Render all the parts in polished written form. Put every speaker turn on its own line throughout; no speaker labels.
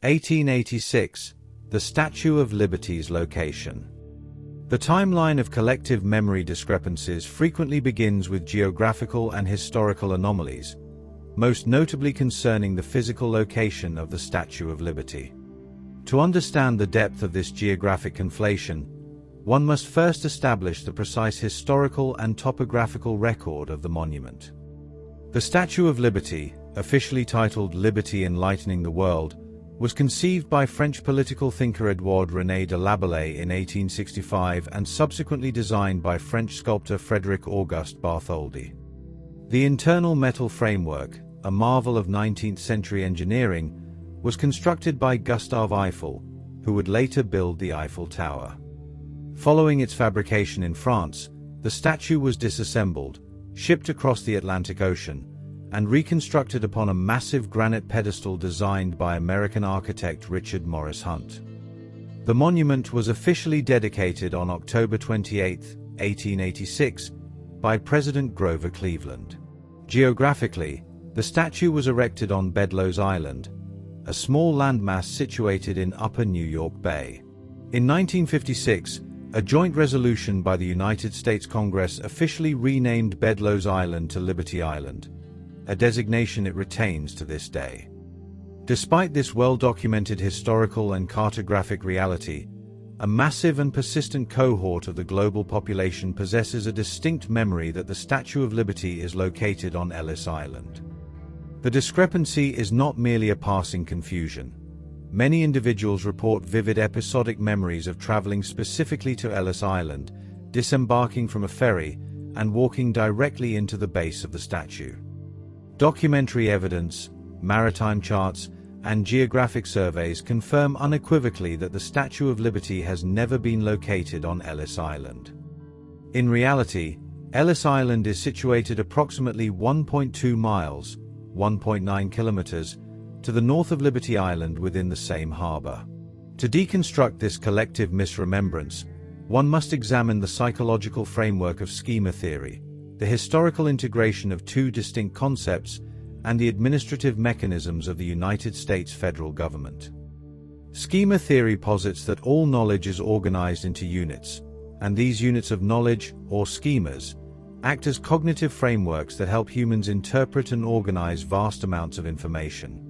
1886, the Statue of Liberty's location. The timeline of collective memory discrepancies frequently begins with geographical and historical anomalies, most notably concerning the physical location of the Statue of Liberty. To understand the depth of this geographic conflation, one must first establish the precise historical and topographical record of the monument. The Statue of Liberty, officially titled Liberty Enlightening the World, was conceived by French political thinker Édouard René de Laboulaye in 1865 and subsequently designed by French sculptor Frédéric Auguste Bartholdi. The internal metal framework, a marvel of 19th-century engineering, was constructed by Gustave Eiffel, who would later build the Eiffel Tower. Following its fabrication in France, the statue was disassembled, shipped across the Atlantic Ocean, and reconstructed upon a massive granite pedestal designed by American architect Richard Morris Hunt. The monument was officially dedicated on October 28, 1886, by President Grover Cleveland. Geographically, the statue was erected on Bedloes Island, a small landmass situated in Upper New York Bay. In 1956, a joint resolution by the United States Congress officially renamed Bedloes Island to Liberty Island, a designation it retains to this day. Despite this well-documented historical and cartographic reality, a massive and persistent cohort of the global population possesses a distinct memory that the Statue of Liberty is located on Ellis Island. The discrepancy is not merely a passing confusion. Many individuals report vivid episodic memories of traveling specifically to Ellis Island, disembarking from a ferry, and walking directly into the base of the statue. Documentary evidence, maritime charts, and geographic surveys confirm unequivocally that the Statue of Liberty has never been located on Ellis Island. In reality, Ellis Island is situated approximately 1.2 miles, 1.9 kilometers, to the north of Liberty Island within the same harbor. To deconstruct this collective misremembrance, one must examine the psychological framework of schema theory, the historical integration of two distinct concepts, and the administrative mechanisms of the United States federal government. Schema theory posits that all knowledge is organized into units, and these units of knowledge, or schemas, act as cognitive frameworks that help humans interpret and organize vast amounts of information.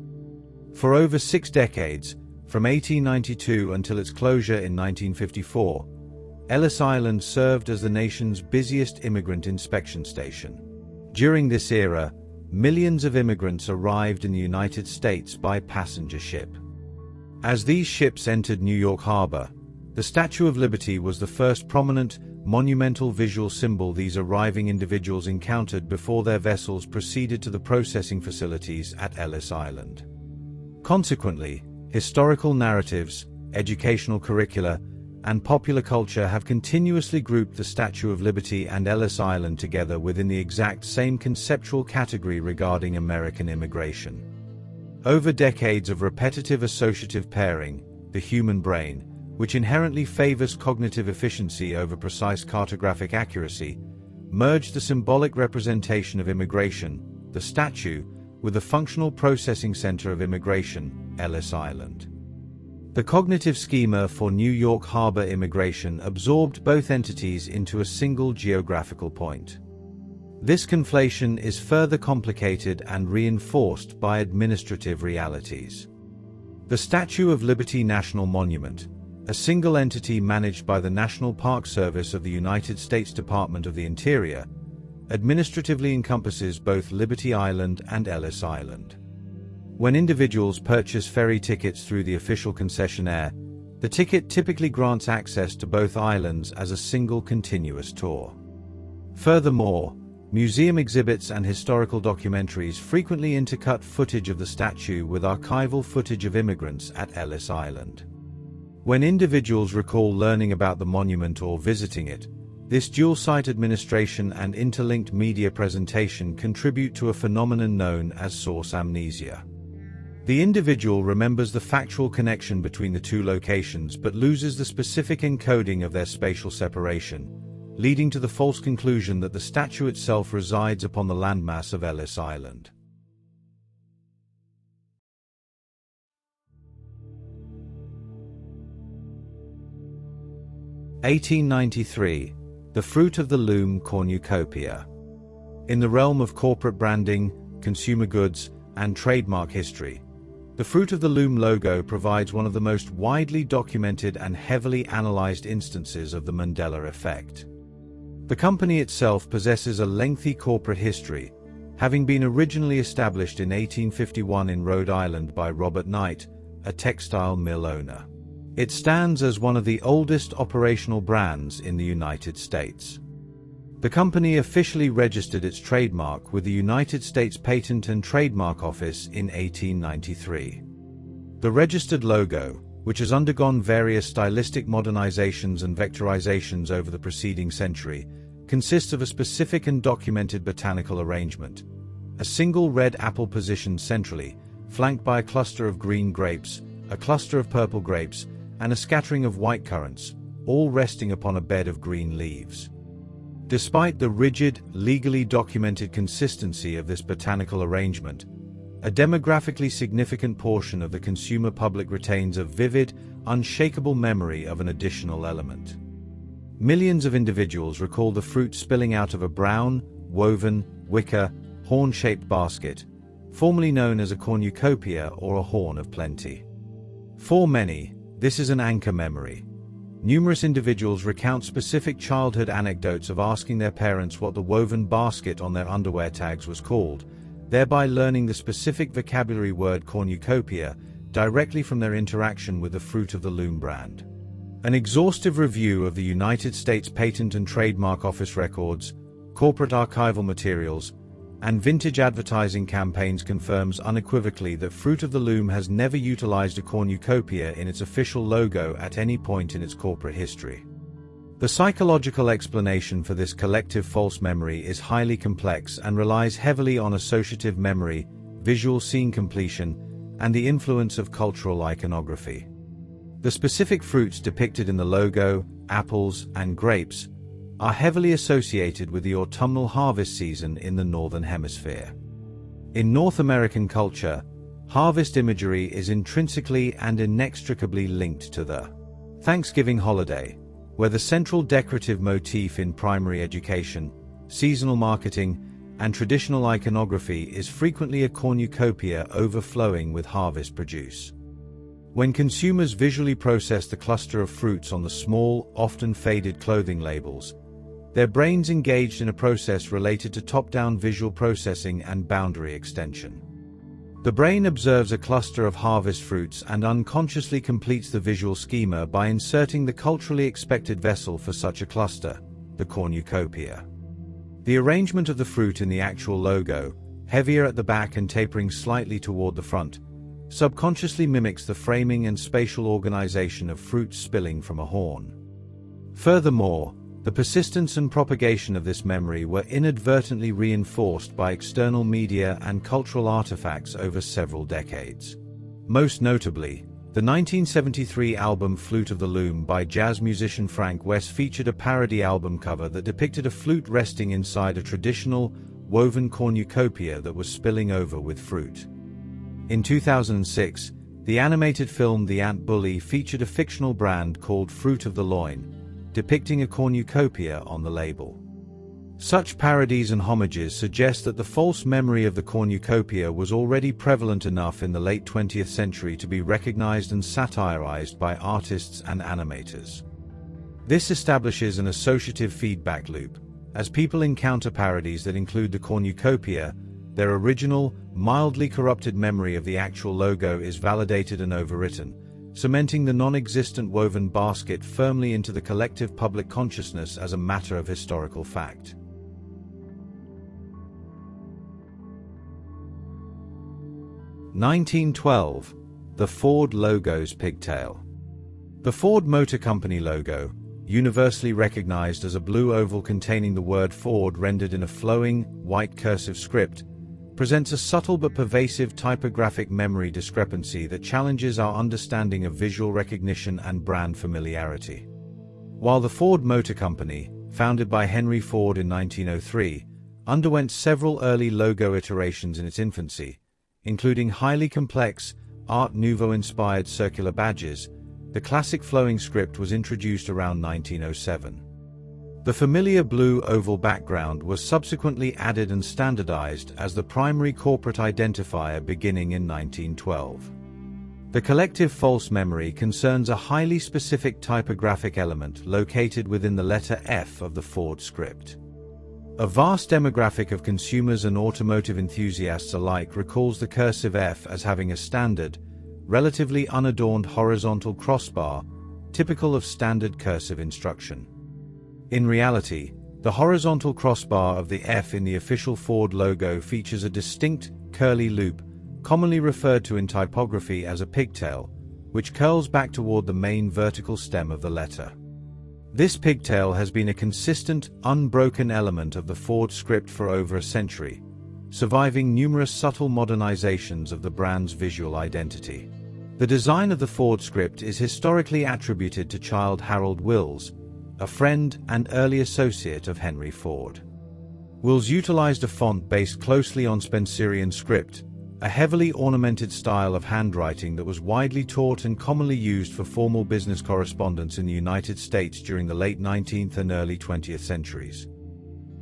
For over 6 decades, from 1892 until its closure in 1954, Ellis Island served as the nation's busiest immigrant inspection station. During this era, millions of immigrants arrived in the United States by passenger ship. As these ships entered New York Harbor, the Statue of Liberty was the first prominent, monumental visual symbol these arriving individuals encountered before their vessels proceeded to the processing facilities at Ellis Island. Consequently, historical narratives, educational curricula, and popular culture have continuously grouped the Statue of Liberty and Ellis Island together within the exact same conceptual category regarding American immigration. Over decades of repetitive associative pairing, the human brain, which inherently favors cognitive efficiency over precise cartographic accuracy, merged the symbolic representation of immigration, the statue, with the functional processing center of immigration, Ellis Island. The cognitive schema for New York Harbor immigration absorbed both entities into a single geographical point. This conflation is further complicated and reinforced by administrative realities. The Statue of Liberty National Monument, a single entity managed by the National Park Service of the United States Department of the Interior, administratively encompasses both Liberty Island and Ellis Island. When individuals purchase ferry tickets through the official concessionaire, the ticket typically grants access to both islands as a single continuous tour. Furthermore, museum exhibits and historical documentaries frequently intercut footage of the statue with archival footage of immigrants at Ellis Island. When individuals recall learning about the monument or visiting it, this dual-site administration and interlinked media presentation contribute to a phenomenon known as source amnesia. The individual remembers the factual connection between the two locations but loses the specific encoding of their spatial separation, leading to the false conclusion that the statue itself resides upon the landmass of Ellis Island. 1893. The fruit of the loom, Cornucopia. In the realm of corporate branding, consumer goods, and trademark history, the fruit of the loom logo provides one of the most widely documented and heavily analyzed instances of the Mandela Effect. The company itself possesses a lengthy corporate history, having been originally established in 1851 in Rhode Island by Robert Knight, a textile mill owner. It stands as one of the oldest operational brands in the United States. The company officially registered its trademark with the United States Patent and Trademark Office in 1893. The registered logo, which has undergone various stylistic modernizations and vectorizations over the preceding century, consists of a specific and documented botanical arrangement. A single red apple positioned centrally, flanked by a cluster of green grapes, a cluster of purple grapes, and a scattering of white currants, all resting upon a bed of green leaves. Despite the rigid, legally documented consistency of this botanical arrangement, a demographically significant portion of the consumer public retains a vivid, unshakable memory of an additional element. Millions of individuals recall the fruit spilling out of a brown, woven, wicker, horn-shaped basket, formerly known as a cornucopia or a horn of plenty. For many, this is an anchor memory. Numerous individuals recount specific childhood anecdotes of asking their parents what the woven basket on their underwear tags was called, thereby learning the specific vocabulary word cornucopia directly from their interaction with the fruit of the loom brand. An exhaustive review of the United States Patent and Trademark Office records, corporate archival materials, and vintage advertising campaigns confirms unequivocally that Fruit of the Loom has never utilized a cornucopia in its official logo at any point in its corporate history. The psychological explanation for this collective false memory is highly complex and relies heavily on associative memory, visual scene completion, and the influence of cultural iconography. The specific fruits depicted in the logo, apples and grapes, are heavily associated with the autumnal harvest season in the Northern Hemisphere. In North American culture, harvest imagery is intrinsically and inextricably linked to the Thanksgiving holiday, where the central decorative motif in primary education, seasonal marketing, and traditional iconography is frequently a cornucopia overflowing with harvest produce. When consumers visually process the cluster of fruits on the small, often faded clothing labels, their brains engaged in a process related to top-down visual processing and boundary extension. The brain observes a cluster of harvest fruits and unconsciously completes the visual schema by inserting the culturally expected vessel for such a cluster, the cornucopia. The arrangement of the fruit in the actual logo, heavier at the back and tapering slightly toward the front, subconsciously mimics the framing and spatial organization of fruit spilling from a horn. Furthermore, the persistence and propagation of this memory were inadvertently reinforced by external media and cultural artifacts over several decades. Most notably, the 1973 album Flute of the Loom by jazz musician Frank West featured a parody album cover that depicted a flute resting inside a traditional, woven cornucopia that was spilling over with fruit. In 2006, the animated film The Ant Bully featured a fictional brand called Fruit of the Loin, depicting a cornucopia on the label. Such parodies and homages suggest that the false memory of the cornucopia was already prevalent enough in the late 20th century to be recognized and satirized by artists and animators. This establishes an associative feedback loop. As people encounter parodies that include the cornucopia, their original, mildly corrupted memory of the actual logo is validated and overwritten, cementing the non-existent woven basket firmly into the collective public consciousness as a matter of historical fact. (1912) The Ford logo's pigtail. The Ford Motor Company logo, universally recognized as a blue oval containing the word Ford rendered in a flowing, white cursive script, presents a subtle but pervasive typographic memory discrepancy that challenges our understanding of visual recognition and brand familiarity. While the Ford Motor Company, founded by Henry Ford in 1903, underwent several early logo iterations in its infancy, including highly complex, Art Nouveau-inspired circular badges, the classic flowing script was introduced around 1907. The familiar blue oval background was subsequently added and standardized as the primary corporate identifier beginning in 1912. The collective false memory concerns a highly specific typographic element located within the letter F of the Ford script. A vast demographic of consumers and automotive enthusiasts alike recalls the cursive F as having a standard, relatively unadorned horizontal crossbar, typical of standard cursive instruction. In reality, the horizontal crossbar of the F in the official Ford logo features a distinct, curly loop, commonly referred to in typography as a pigtail, which curls back toward the main vertical stem of the letter. This pigtail has been a consistent, unbroken element of the Ford script for over a century, surviving numerous subtle modernizations of the brand's visual identity. The design of the Ford script is historically attributed to Childe Harold Wills, a friend and early associate of Henry Ford. Wills utilized a font based closely on Spencerian script, a heavily ornamented style of handwriting that was widely taught and commonly used for formal business correspondence in the United States during the late 19th and early 20th centuries.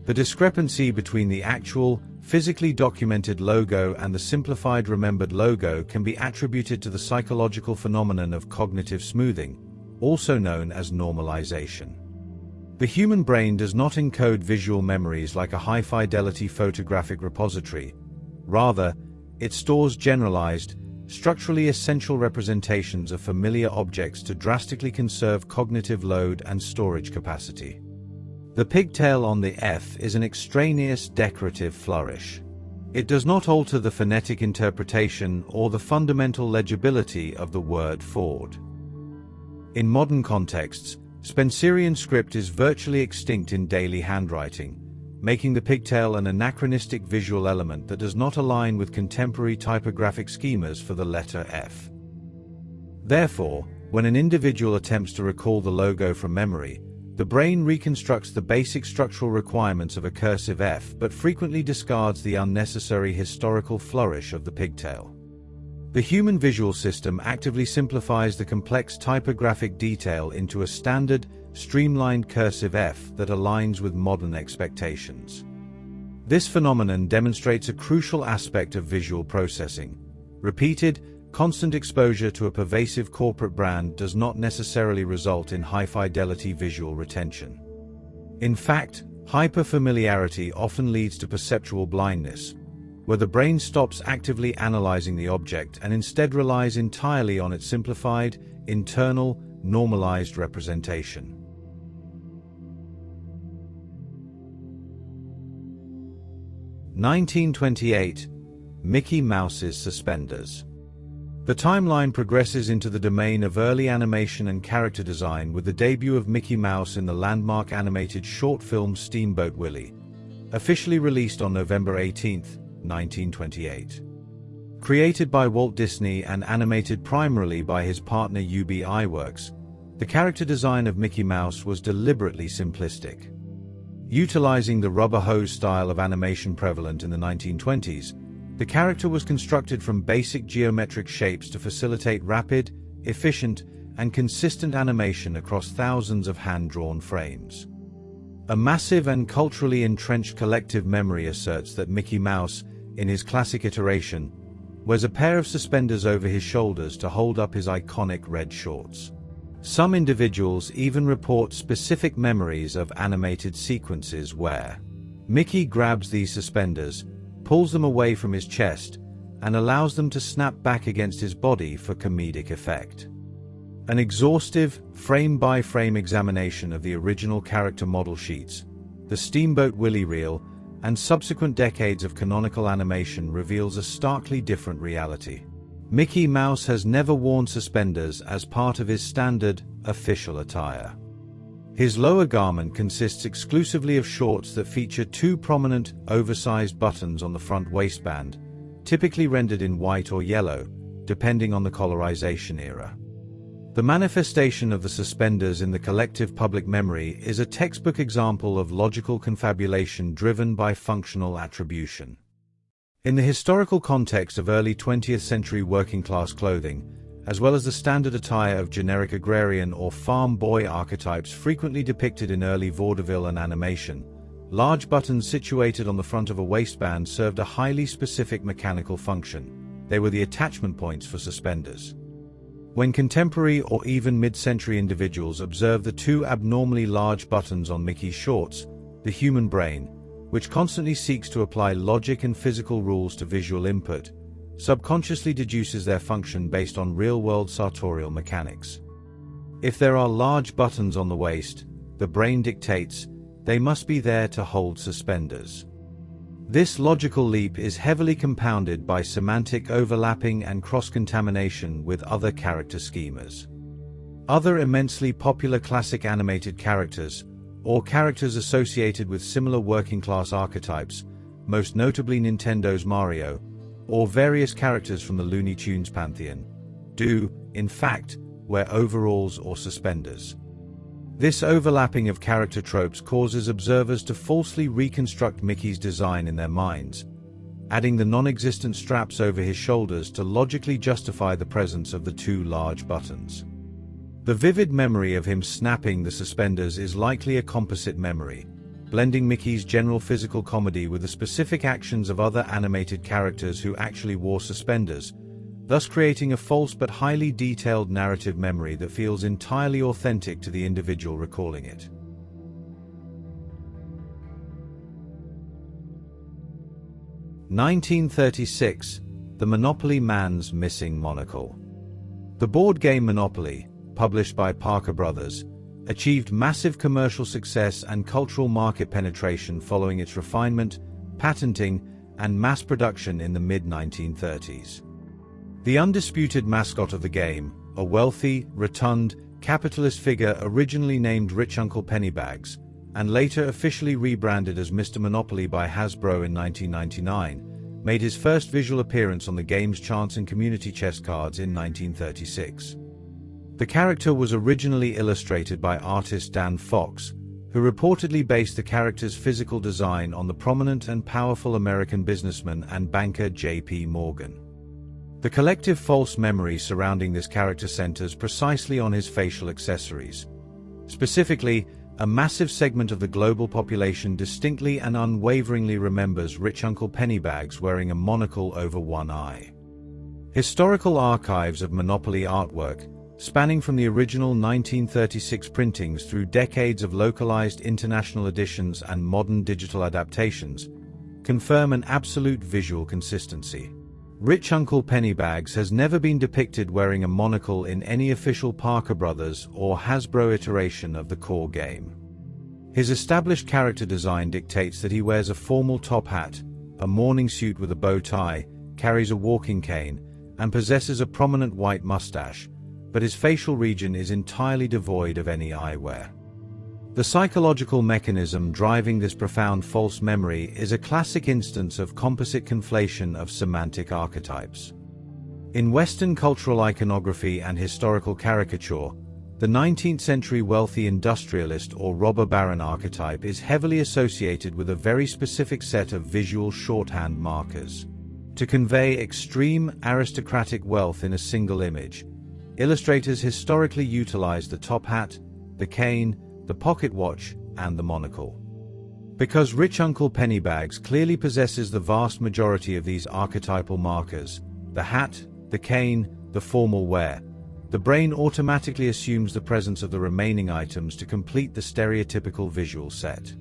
The discrepancy between the actual, physically documented logo and the simplified remembered logo can be attributed to the psychological phenomenon of cognitive smoothing, also known as normalization. The human brain does not encode visual memories like a high-fidelity photographic repository. Rather, it stores generalized, structurally essential representations of familiar objects to drastically conserve cognitive load and storage capacity. The pigtail on the F is an extraneous decorative flourish. It does not alter the phonetic interpretation or the fundamental legibility of the word Ford. In modern contexts, Spencerian script is virtually extinct in daily handwriting, making the pigtail an anachronistic visual element that does not align with contemporary typographic schemas for the letter F. Therefore, when an individual attempts to recall the logo from memory, the brain reconstructs the basic structural requirements of a cursive F but frequently discards the unnecessary historical flourish of the pigtail. The human visual system actively simplifies the complex typographic detail into a standard, streamlined cursive F that aligns with modern expectations. This phenomenon demonstrates a crucial aspect of visual processing. Repeated, constant exposure to a pervasive corporate brand does not necessarily result in high-fidelity visual retention. In fact, hyper-familiarity often leads to perceptual blindness, where the brain stops actively analyzing the object and instead relies entirely on its simplified, internal, normalized representation. (1928) Mickey Mouse's Suspenders. The timeline progresses into the domain of early animation and character design with the debut of Mickey Mouse in the landmark animated short film Steamboat Willie, officially released on November 18, 1928. Created by Walt Disney and animated primarily by his partner UB Iwerks, the character design of Mickey Mouse was deliberately simplistic. Utilizing the rubber hose style of animation prevalent in the 1920s, the character was constructed from basic geometric shapes to facilitate rapid, efficient, and consistent animation across thousands of hand-drawn frames. A massive and culturally entrenched collective memory asserts that Mickey Mouse, in his classic iteration, wears a pair of suspenders over his shoulders to hold up his iconic red shorts. Some individuals even report specific memories of animated sequences where Mickey grabs these suspenders, pulls them away from his chest, and allows them to snap back against his body for comedic effect. An exhaustive, frame-by-frame examination of the original character model sheets, the Steamboat Willie reel, and subsequent decades of canonical animation reveals a starkly different reality. Mickey Mouse has never worn suspenders as part of his standard, official attire. His lower garment consists exclusively of shorts that feature two prominent, oversized buttons on the front waistband, typically rendered in white or yellow, depending on the colorization era. The manifestation of the suspenders in the collective public memory is a textbook example of logical confabulation driven by functional attribution. In the historical context of early 20th century working-class clothing, as well as the standard attire of generic agrarian or farm boy archetypes frequently depicted in early vaudeville and animation. Large buttons situated on the front of a waistband served a highly specific mechanical function. They were the attachment points for suspenders. When contemporary or even mid-century individuals observe the two abnormally large buttons on Mickey's shorts, the human brain, which constantly seeks to apply logic and physical rules to visual input, subconsciously deduces their function based on real-world sartorial mechanics. If there are large buttons on the waist, the brain dictates, they must be there to hold suspenders. This logical leap is heavily compounded by semantic overlapping and cross-contamination with other character schemas. Other immensely popular classic animated characters, or characters associated with similar working-class archetypes, most notably Nintendo's Mario, or various characters from the Looney Tunes pantheon, do, in fact, wear overalls or suspenders. This overlapping of character tropes causes observers to falsely reconstruct Mickey's design in their minds, adding the non-existent straps over his shoulders to logically justify the presence of the two large buttons. The vivid memory of him snapping the suspenders is likely a composite memory, blending Mickey's general physical comedy with the specific actions of other animated characters who actually wore suspenders, thus creating a false but highly detailed narrative memory that feels entirely authentic to the individual recalling it. (1936) The Monopoly Man's Missing Monocle. The board game Monopoly, published by Parker Brothers, achieved massive commercial success and cultural market penetration following its refinement, patenting, and mass production in the mid-1930s. The undisputed mascot of the game, a wealthy, rotund, capitalist figure originally named Rich Uncle Pennybags, and later officially rebranded as Mr. Monopoly by Hasbro in 1999, made his first visual appearance on the game's Chance and Community chess cards in 1936. The character was originally illustrated by artist Dan Fox, who reportedly based the character's physical design on the prominent and powerful American businessman and banker J.P. Morgan. The collective false memory surrounding this character centers precisely on his facial accessories. Specifically, a massive segment of the global population distinctly and unwaveringly remembers Rich Uncle Pennybags wearing a monocle over one eye. Historical archives of Monopoly artwork, spanning from the original 1936 printings through decades of localized international editions and modern digital adaptations, confirm an absolute visual consistency. Rich Uncle Pennybags has never been depicted wearing a monocle in any official Parker Brothers or Hasbro iteration of the core game. His established character design dictates that he wears a formal top hat, a morning suit with a bow tie, carries a walking cane, and possesses a prominent white mustache, but his facial region is entirely devoid of any eyewear. The psychological mechanism driving this profound false memory is a classic instance of composite conflation of semantic archetypes. In Western cultural iconography and historical caricature, the 19th-century wealthy industrialist or robber baron archetype is heavily associated with a very specific set of visual shorthand markers. To convey extreme aristocratic wealth in a single image, illustrators historically utilized the top hat, the cane, the pocket watch, and the monocle. Because Rich Uncle Pennybags clearly possesses the vast majority of these archetypal markers, the hat, the cane, the formal wear, the brain automatically assumes the presence of the remaining items to complete the stereotypical visual set.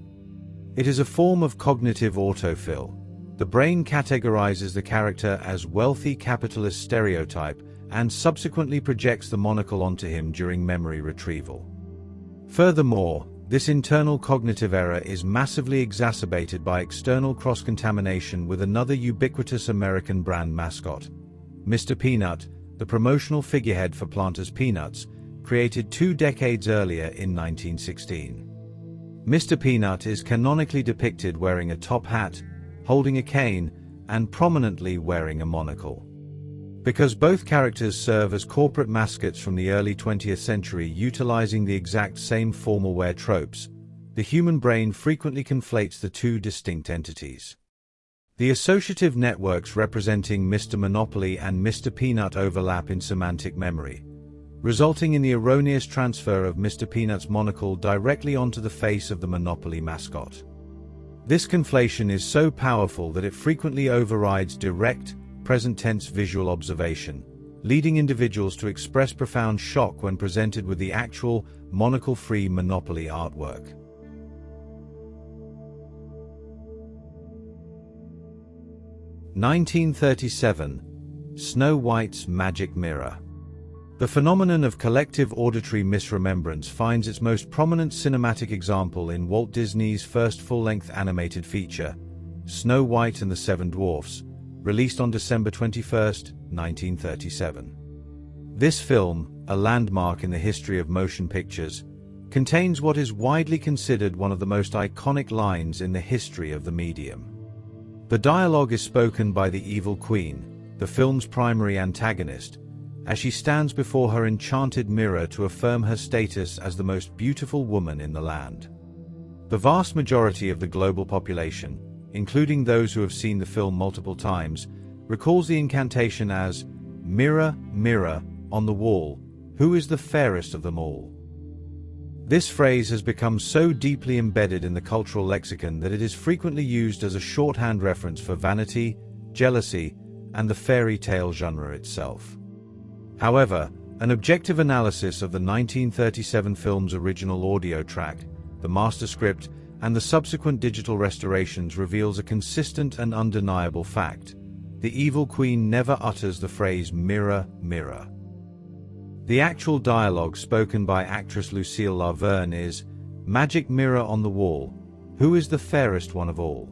It is a form of cognitive autofill. The brain categorizes the character as wealthy capitalist stereotype and subsequently projects the monocle onto him during memory retrieval. Furthermore, this internal cognitive error is massively exacerbated by external cross-contamination with another ubiquitous American brand mascot, Mr. Peanut, the promotional figurehead for Planters Peanuts, created 2 decades earlier in 1916. Mr. Peanut is canonically depicted wearing a top hat, holding a cane, and prominently wearing a monocle. Because both characters serve as corporate mascots from the early 20th century utilizing the exact same formal wear tropes, the human brain frequently conflates the two distinct entities. The associative networks representing Mr. Monopoly and Mr. Peanut overlap in semantic memory, resulting in the erroneous transfer of Mr. Peanut's monocle directly onto the face of the Monopoly mascot. This conflation is so powerful that it frequently overrides direct, present-tense visual observation, leading individuals to express profound shock when presented with the actual, monocle-free Monopoly artwork. (1937) Snow White's Magic Mirror. The phenomenon of collective auditory misremembrance finds its most prominent cinematic example in Walt Disney's first full-length animated feature, Snow White and the Seven Dwarfs, released on December 21, 1937. This film, a landmark in the history of motion pictures, contains what is widely considered one of the most iconic lines in the history of the medium. The dialogue is spoken by the Evil Queen, the film's primary antagonist, as she stands before her enchanted mirror to affirm her status as the most beautiful woman in the land. The vast majority of the global population, including those who have seen the film multiple times, recalls the incantation as, "Mirror, mirror, on the wall, who is the fairest of them all?" This phrase has become so deeply embedded in the cultural lexicon that it is frequently used as a shorthand reference for vanity, jealousy, and the fairy tale genre itself. However, an objective analysis of the 1937 film's original audio track, the master script, and the subsequent digital restorations reveals a consistent and undeniable fact: the Evil Queen never utters the phrase "mirror, mirror." The actual dialogue spoken by actress Lucille Laverne is, "Magic mirror on the wall, who is the fairest one of all?"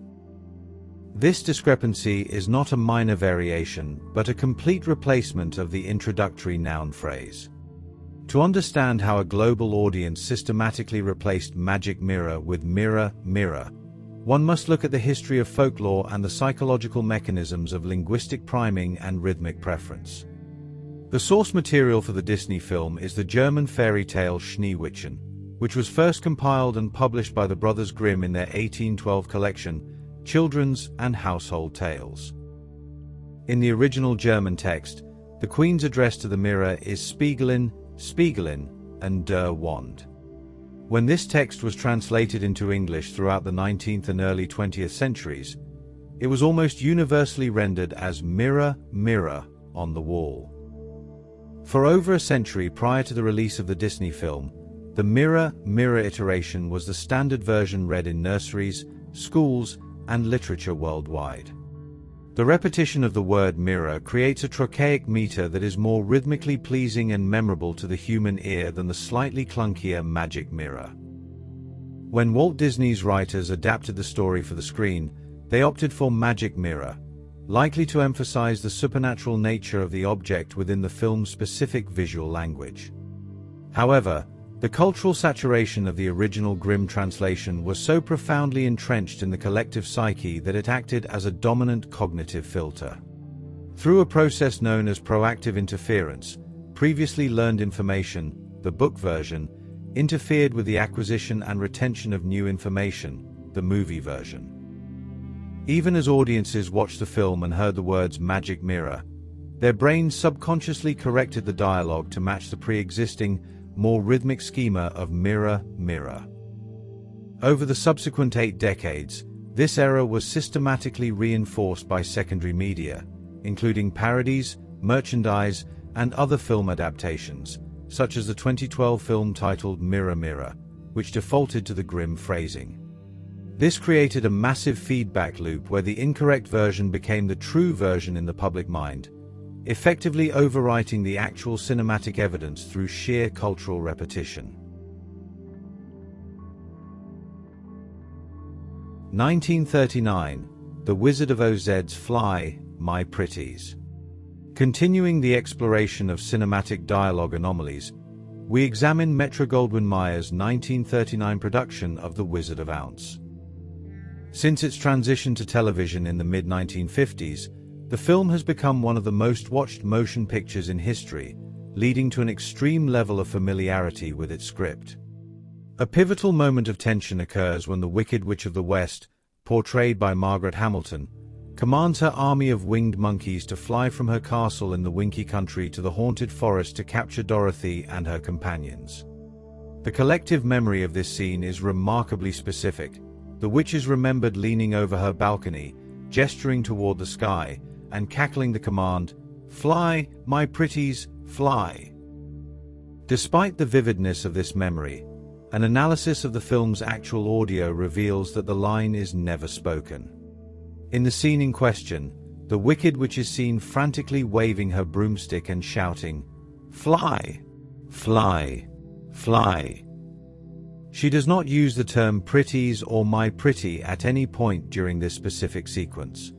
This discrepancy is not a minor variation, but a complete replacement of the introductory noun phrase. To understand how a global audience systematically replaced magic mirror with mirror, mirror, one must look at the history of folklore and the psychological mechanisms of linguistic priming and rhythmic preference. The source material for the Disney film is the German fairy tale Schneewittchen, which was first compiled and published by the Brothers Grimm in their 1812 collection, Children's and Household Tales. In the original German text, the Queen's address to the mirror is Spiegelin, Spiegelin, and Der Wand. When this text was translated into English throughout the 19th and early 20th centuries, it was almost universally rendered as Mirror, Mirror, on the Wall. For over a century prior to the release of the Disney film, the Mirror, Mirror iteration was the standard version read in nurseries, schools, and literature worldwide. The repetition of the word mirror creates a trochaic meter that is more rhythmically pleasing and memorable to the human ear than the slightly clunkier magic mirror. When Walt Disney's writers adapted the story for the screen, they opted for magic mirror, likely to emphasize the supernatural nature of the object within the film's specific visual language. However, the cultural saturation of the original Grimm translation was so profoundly entrenched in the collective psyche that it acted as a dominant cognitive filter. Through a process known as proactive interference, previously learned information, the book version, interfered with the acquisition and retention of new information, the movie version. Even as audiences watched the film and heard the words magic mirror, their brains subconsciously corrected the dialogue to match the pre-existing, more rhythmic schema of mirror, mirror. Over the subsequent 8 decades, this error was systematically reinforced by secondary media, including parodies, merchandise, and other film adaptations, such as the 2012 film titled Mirror, Mirror, which defaulted to the Grimm phrasing. This created a massive feedback loop where the incorrect version became the true version in the public mind, effectively overwriting the actual cinematic evidence through sheer cultural repetition. 1939, The Wizard of Oz's Fly, My Pretties. Continuing the exploration of cinematic dialogue anomalies, we examine Metro-Goldwyn-Mayer's 1939 production of The Wizard of Oz. Since its transition to television in the mid-1950s, the film has become one of the most watched motion pictures in history, leading to an extreme level of familiarity with its script. A pivotal moment of tension occurs when the Wicked Witch of the West, portrayed by Margaret Hamilton, commands her army of winged monkeys to fly from her castle in the Winky Country to the haunted forest to capture Dorothy and her companions. The collective memory of this scene is remarkably specific. The witch is remembered leaning over her balcony, gesturing toward the sky, and cackling the command, "Fly, my pretties, fly." Despite the vividness of this memory, an analysis of the film's actual audio reveals that the line is never spoken. In the scene in question, the Wicked Witch is seen frantically waving her broomstick and shouting, "Fly! Fly! Fly!" She does not use the term pretties or my pretty at any point during this specific sequence.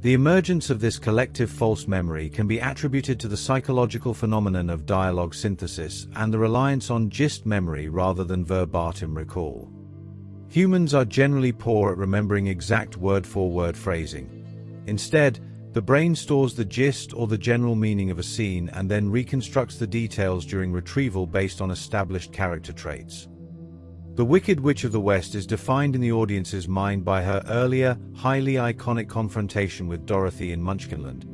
The emergence of this collective false memory can be attributed to the psychological phenomenon of dialogue synthesis and the reliance on gist memory rather than verbatim recall. Humans are generally poor at remembering exact word-for-word phrasing. Instead, the brain stores the gist or the general meaning of a scene and then reconstructs the details during retrieval based on established character traits. The Wicked Witch of the West is defined in the audience's mind by her earlier, highly iconic confrontation with Dorothy in Munchkinland,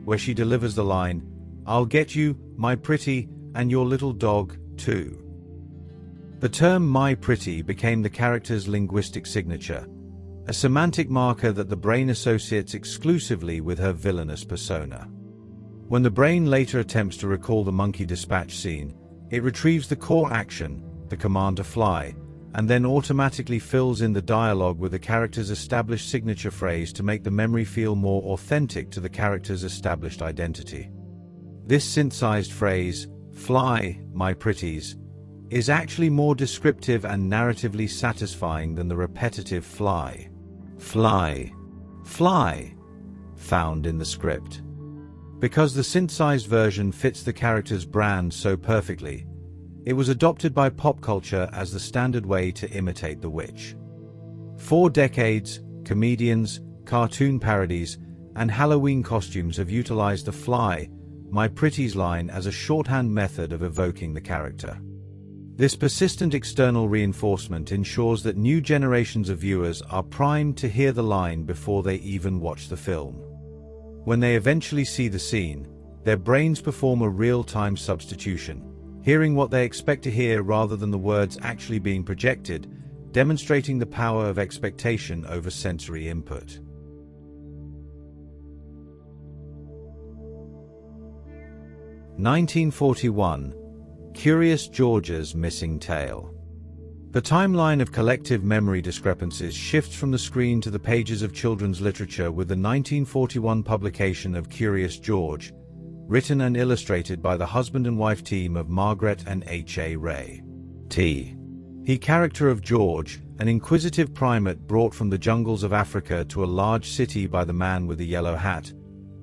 where she delivers the line, "I'll get you, my pretty, and your little dog, too." The term "my pretty" became the character's linguistic signature, a semantic marker that the brain associates exclusively with her villainous persona. When the brain later attempts to recall the monkey dispatch scene, it retrieves the core action, the command to fly, and then automatically fills in the dialogue with the character's established signature phrase to make the memory feel more authentic to the character's established identity. This synthesized phrase, "Fly, my pretties," is actually more descriptive and narratively satisfying than the repetitive "fly, fly, fly" found in the script. Because the synthesized version fits the character's brand so perfectly, it was adopted by pop culture as the standard way to imitate the witch. For decades, comedians, cartoon parodies, and Halloween costumes have utilized the "Fly, my pretties" line as a shorthand method of evoking the character. This persistent external reinforcement ensures that new generations of viewers are primed to hear the line before they even watch the film. When they eventually see the scene, their brains perform a real-time substitution, hearing what they expect to hear rather than the words actually being projected, demonstrating the power of expectation over sensory input. (1941) Curious George's Missing Tail. The timeline of collective memory discrepancies shifts from the screen to the pages of children's literature with the 1941 publication of Curious George, written and illustrated by the husband and wife team of Margaret and H.A. Ray. He character of George, an inquisitive primate brought from the jungles of Africa to a large city by the man with the yellow hat,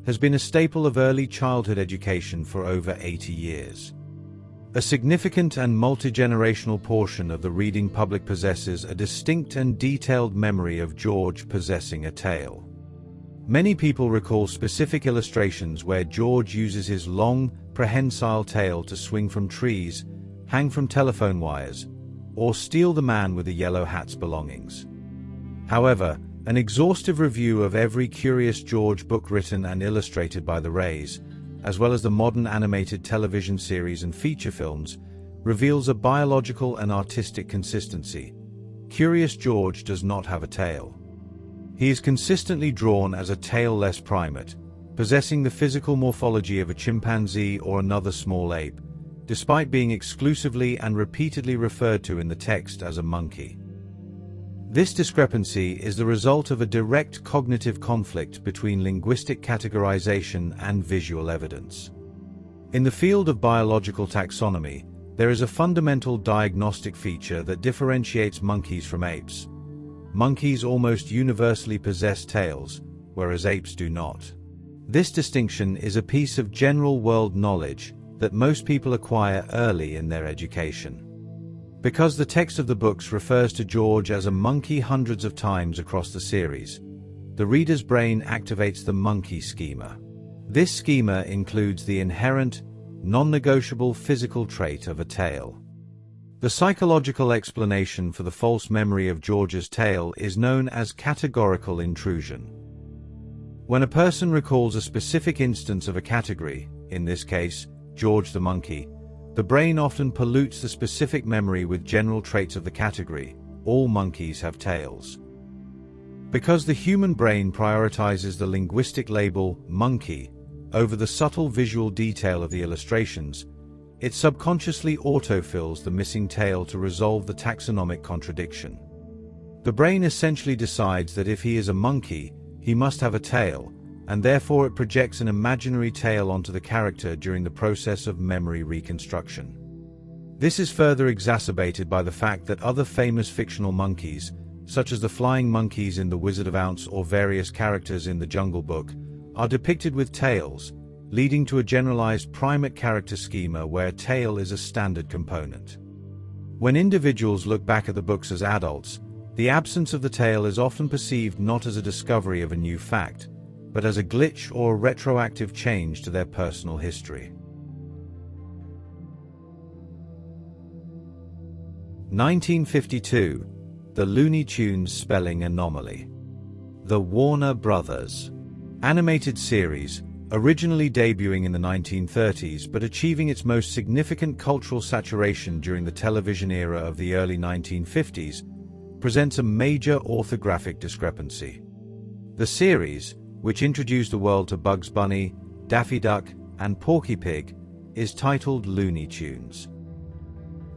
has been a staple of early childhood education for over 80 years. A significant and multi-generational portion of the reading public possesses a distinct and detailed memory of George possessing a tail. Many people recall specific illustrations where George uses his long, prehensile tail to swing from trees, hang from telephone wires, or steal the man with the yellow hat's belongings. However, an exhaustive review of every Curious George book written and illustrated by the Rays, as well as the modern animated television series and feature films, reveals a biological and artistic consistency. Curious George does not have a tail. He is consistently drawn as a tail-less primate, possessing the physical morphology of a chimpanzee or another small ape, despite being exclusively and repeatedly referred to in the text as a monkey. This discrepancy is the result of a direct cognitive conflict between linguistic categorization and visual evidence. In the field of biological taxonomy, there is a fundamental diagnostic feature that differentiates monkeys from apes. Monkeys almost universally possess tails, whereas apes do not. This distinction is a piece of general world knowledge that most people acquire early in their education. Because the text of the books refers to George as a monkey hundreds of times across the series, the reader's brain activates the monkey schema. This schema includes the inherent, non-negotiable physical trait of a tail. The psychological explanation for the false memory of George's tail is known as categorical intrusion. When a person recalls a specific instance of a category, in this case, George the monkey, the brain often pollutes the specific memory with general traits of the category. All monkeys have tails. Because the human brain prioritizes the linguistic label monkey over the subtle visual detail of the illustrations, it subconsciously autofills the missing tail to resolve the taxonomic contradiction. The brain essentially decides that if he is a monkey, he must have a tail, and therefore it projects an imaginary tail onto the character during the process of memory reconstruction. This is further exacerbated by the fact that other famous fictional monkeys, such as the flying monkeys in The Wizard of Oz or various characters in The Jungle Book, are depicted with tails, leading to a generalized primate character schema where tail is a standard component. When individuals look back at the books as adults, the absence of the tail is often perceived not as a discovery of a new fact, but as a glitch or a retroactive change to their personal history. 1952. The Looney Tunes spelling anomaly. The Warner Brothers animated series, originally debuting in the 1930s but achieving its most significant cultural saturation during the television era of the early 1950s, presents a major orthographic discrepancy. The series, which introduced the world to Bugs Bunny, Daffy Duck, and Porky Pig, is titled Looney Tunes.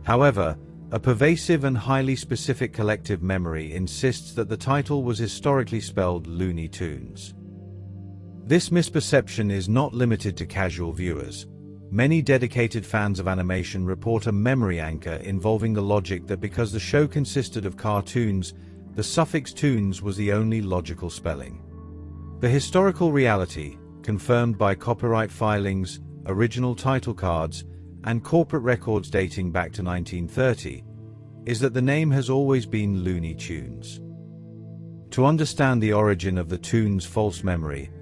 However, a pervasive and highly specific collective memory insists that the title was historically spelled Looney Tunes. This misperception is not limited to casual viewers. Many dedicated fans of animation report a memory anchor involving the logic that because the show consisted of cartoons, the suffix tunes was the only logical spelling. The historical reality, confirmed by copyright filings, original title cards, and corporate records dating back to 1930, is that the name has always been Looney Tunes. To understand the origin of the Toons' false memory,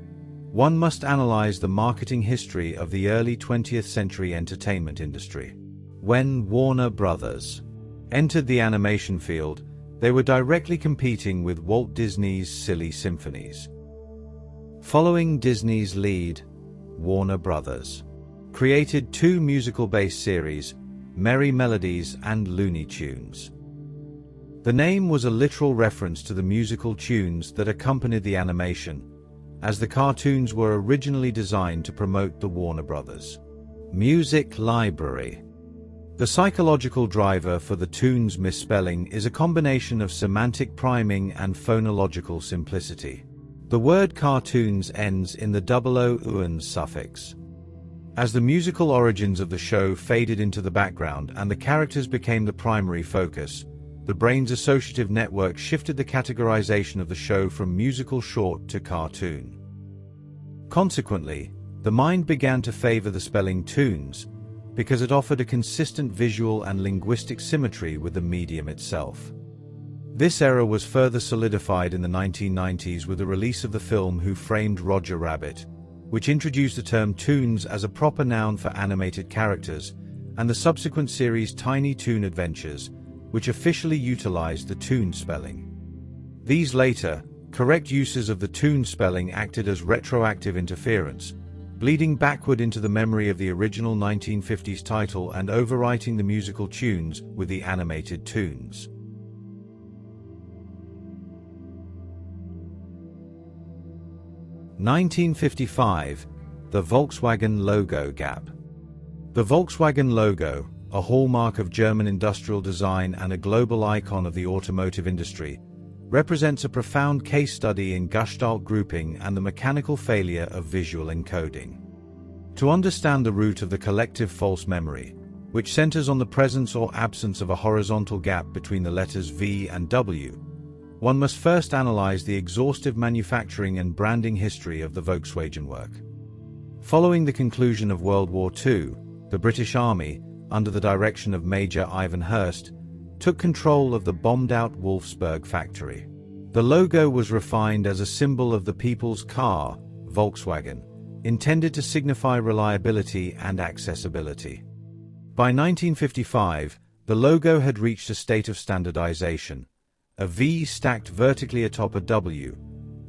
one must analyze the marketing history of the early 20th century entertainment industry. When Warner Brothers entered the animation field, they were directly competing with Walt Disney's Silly Symphonies. Following Disney's lead, Warner Brothers created two musical-based series, Merry Melodies and Looney Tunes. The name was a literal reference to the musical tunes that accompanied the animation, as the cartoons were originally designed to promote the Warner Brothers music library. The psychological driver for the Toons' misspelling is a combination of semantic priming and phonological simplicity. The word cartoons ends in the double O-uan suffix. As the musical origins of the show faded into the background and the characters became the primary focus, the brain's associative network shifted the categorization of the show from musical short to cartoon. Consequently, the mind began to favor the spelling Toons because it offered a consistent visual and linguistic symmetry with the medium itself. This error was further solidified in the 1990s with the release of the film Who Framed Roger Rabbit, which introduced the term Toons as a proper noun for animated characters, and the subsequent series Tiny Toon Adventures, which officially utilized the Toon spelling. These later, correct uses of the Toon spelling acted as retroactive interference, bleeding backward into the memory of the original 1950s title and overwriting the musical tunes with the animated Toons. (1955) The Volkswagen Logo Gap. The Volkswagen logo, a hallmark of German industrial design and a global icon of the automotive industry, represents a profound case study in Gestalt grouping and the mechanical failure of visual encoding. To understand the root of the collective false memory, which centers on the presence or absence of a horizontal gap between the letters V and W, one must first analyze the exhaustive manufacturing and branding history of the Volkswagen work. Following the conclusion of World War II, the British Army, under the direction of Major Ivan Hurst, took control of the bombed-out Wolfsburg factory. The logo was refined as a symbol of the people's car, Volkswagen, intended to signify reliability and accessibility. By 1955, the logo had reached a state of standardization, a V stacked vertically atop a W,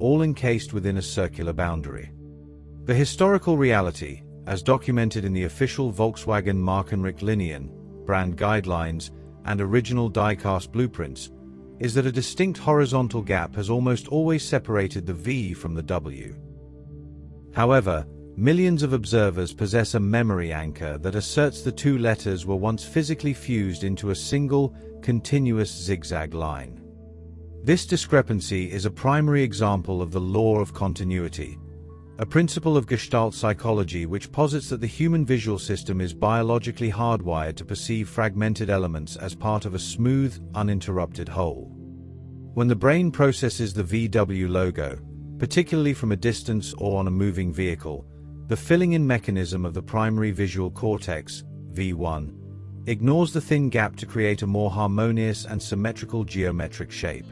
all encased within a circular boundary. The historical reality, as documented in the official Volkswagen Markenrichtlinien, brand guidelines, and original die-cast blueprints, is that a distinct horizontal gap has almost always separated the V from the W. However, millions of observers possess a memory anchor that asserts the two letters were once physically fused into a single, continuous zigzag line. This discrepancy is a primary example of the law of continuity, a principle of Gestalt psychology which posits that the human visual system is biologically hardwired to perceive fragmented elements as part of a smooth, uninterrupted whole. When the brain processes the VW logo, particularly from a distance or on a moving vehicle, the filling-in mechanism of the primary visual cortex, V1, ignores the thin gap to create a more harmonious and symmetrical geometric shape.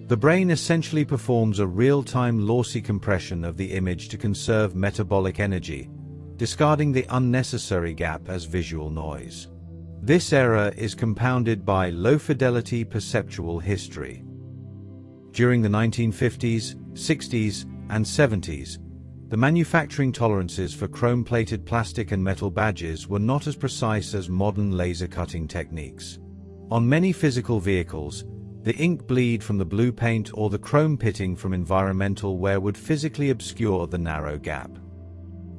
The brain essentially performs a real-time lossy compression of the image to conserve metabolic energy, discarding the unnecessary gap as visual noise. This error is compounded by low-fidelity perceptual history. During the 1950s, 60s, and 70s, the manufacturing tolerances for chrome-plated plastic and metal badges were not as precise as modern laser cutting techniques. On many physical vehicles, the ink bleed from the blue paint or the chrome pitting from environmental wear would physically obscure the narrow gap.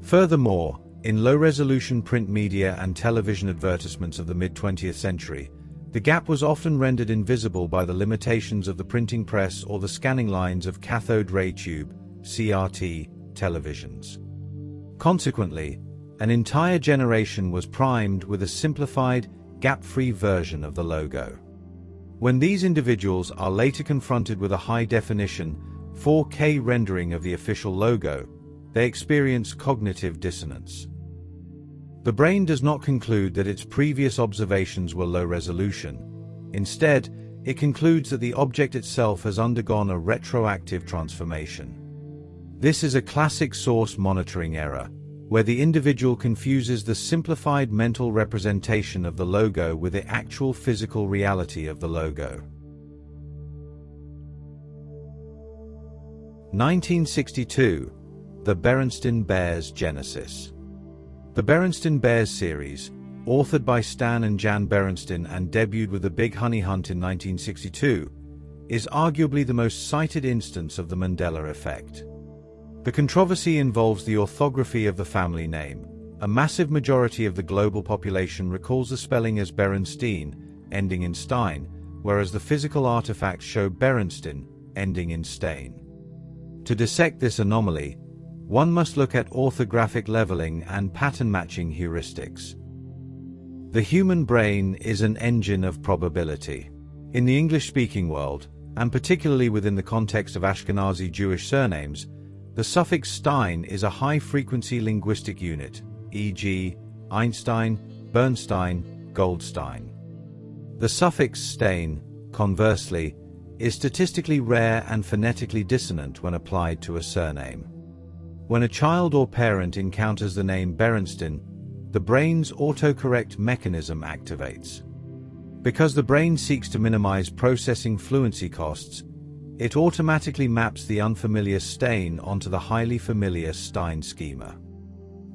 Furthermore, in low-resolution print media and television advertisements of the mid-20th century, the gap was often rendered invisible by the limitations of the printing press or the scanning lines of cathode ray tube (CRT) televisions. Consequently, an entire generation was primed with a simplified, gap-free version of the logo. When these individuals are later confronted with a high-definition, 4K rendering of the official logo, they experience cognitive dissonance. The brain does not conclude that its previous observations were low resolution. Instead, it concludes that the object itself has undergone a retroactive transformation. This is a classic source monitoring error, where the individual confuses the simplified mental representation of the logo with the actual physical reality of the logo. 1962. The Berenstain Bears Genesis. The Berenstain Bears series, authored by Stan and Jan Berenstain and debuted with The Big Honey Hunt in 1962, is arguably the most cited instance of the Mandela Effect. The controversy involves the orthography of the family name. A massive majority of the global population recalls the spelling as Berenstein, ending in Stein, whereas the physical artifacts show Berenstain, ending in Stain. To dissect this anomaly, one must look at orthographic leveling and pattern matching heuristics. The human brain is an engine of probability. In the English-speaking world, and particularly within the context of Ashkenazi Jewish surnames, the suffix Stein is a high-frequency linguistic unit, e.g., Einstein, Bernstein, Goldstein. The suffix Stein, conversely, is statistically rare and phonetically dissonant when applied to a surname. When a child or parent encounters the name Berenstein, the brain's autocorrect mechanism activates. Because the brain seeks to minimize processing fluency costs, it automatically maps the unfamiliar Stain onto the highly familiar Stein schema.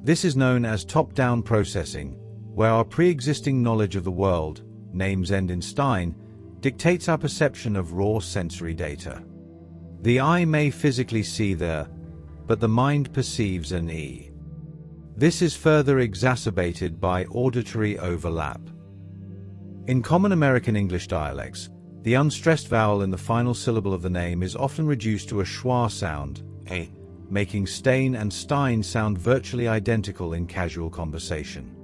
This is known as top-down processing, where our pre-existing knowledge of the world, names end in Stein, dictates our perception of raw sensory data. The eye may physically see the, but the mind perceives an E. This is further exacerbated by auditory overlap. In common American English dialects, the unstressed vowel in the final syllable of the name is often reduced to a schwa sound, a, making Stain and Stein sound virtually identical in casual conversation.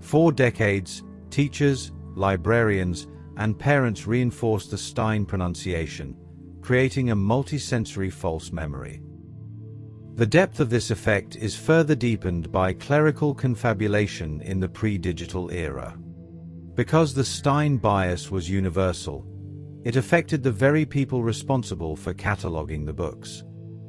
For decades, teachers, librarians, and parents reinforced the Stein pronunciation, creating a multisensory false memory. The depth of this effect is further deepened by clerical confabulation in the pre-digital era. Because the Stein bias was universal, it affected the very people responsible for cataloging the books.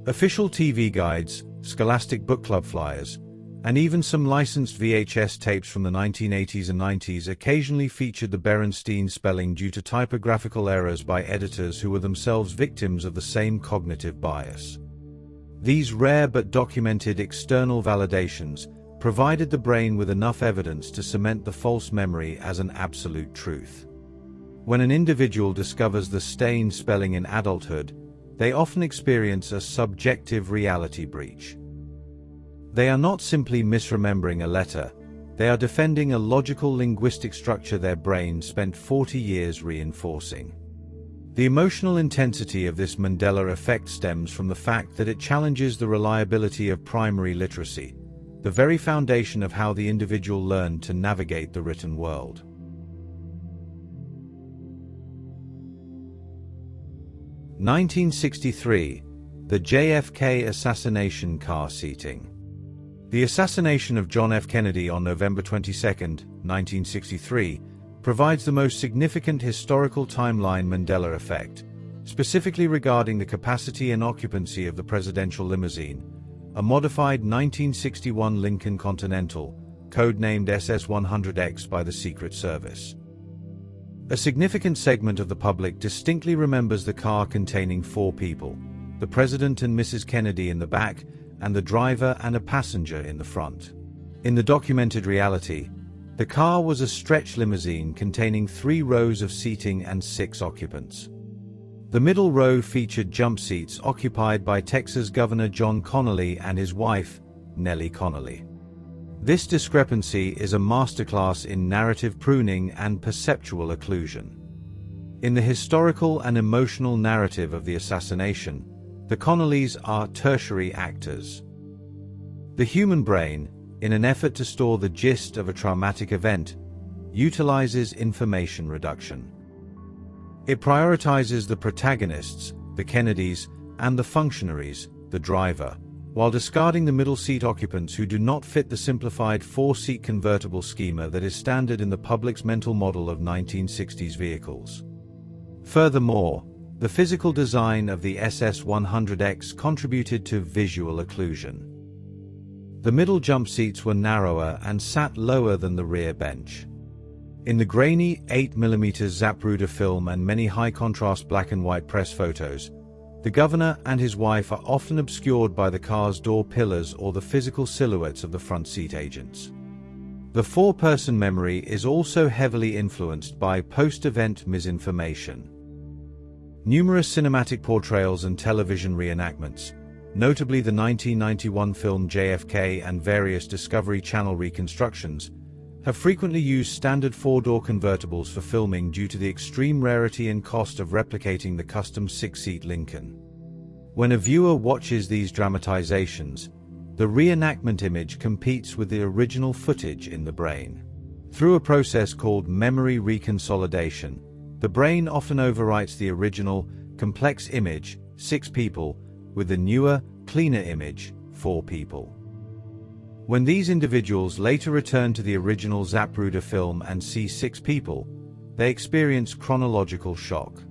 Official TV guides, scholastic book club flyers, and even some licensed VHS tapes from the 1980s and 90s occasionally featured the Berenstein spelling due to typographical errors by editors who were themselves victims of the same cognitive bias. These rare but documented external validations provided the brain with enough evidence to cement the false memory as an absolute truth. When an individual discovers the stain spelling in adulthood, they often experience a subjective reality breach. They are not simply misremembering a letter, they are defending a logical linguistic structure their brain spent 40 years reinforcing. The emotional intensity of this Mandela effect stems from the fact that it challenges the reliability of primary literacy, the very foundation of how the individual learned to navigate the written world. (1963) The JFK Assassination Car Seating. The assassination of John F. Kennedy on November 22, 1963, provides the most significant historical timeline Mandela effect, specifically regarding the capacity and occupancy of the presidential limousine, a modified 1961 Lincoln Continental, codenamed SS-100X by the Secret Service. A significant segment of the public distinctly remembers the car containing 4 people, the President and Mrs. Kennedy in the back, and the driver and a passenger in the front. In the documented reality, the car was a stretch limousine containing 3 rows of seating and 6 occupants. The middle row featured jump seats occupied by Texas Governor John Connally and his wife, Nellie Connally. This discrepancy is a masterclass in narrative pruning and perceptual occlusion. In the historical and emotional narrative of the assassination, the Connollys are tertiary actors. The human brain, in an effort to store the gist of a traumatic event, utilizes information reduction. It prioritizes the protagonists, the Kennedys, and the functionaries, the driver, while discarding the middle seat occupants who do not fit the simplified 4-seat convertible schema that is standard in the public's mental model of 1960s vehicles. Furthermore, the physical design of the SS-100X contributed to visual occlusion. The middle jump seats were narrower and sat lower than the rear bench. In the grainy 8mm Zapruder film and many high-contrast black and white press photos, the governor and his wife are often obscured by the car's door pillars or the physical silhouettes of the front seat agents. The 4-person memory is also heavily influenced by post-event misinformation. Numerous cinematic portrayals and television reenactments, notably the 1991 film JFK and various Discovery Channel reconstructions, have frequently used standard 4-door convertibles for filming due to the extreme rarity and cost of replicating the custom 6-seat Lincoln. When a viewer watches these dramatizations, the reenactment image competes with the original footage in the brain. Through a process called memory reconsolidation, the brain often overwrites the original, complex image, 6 people, with the newer, cleaner image, 4 people. When these individuals later return to the original Zapruder film and see 6 people, they experience chronological shock.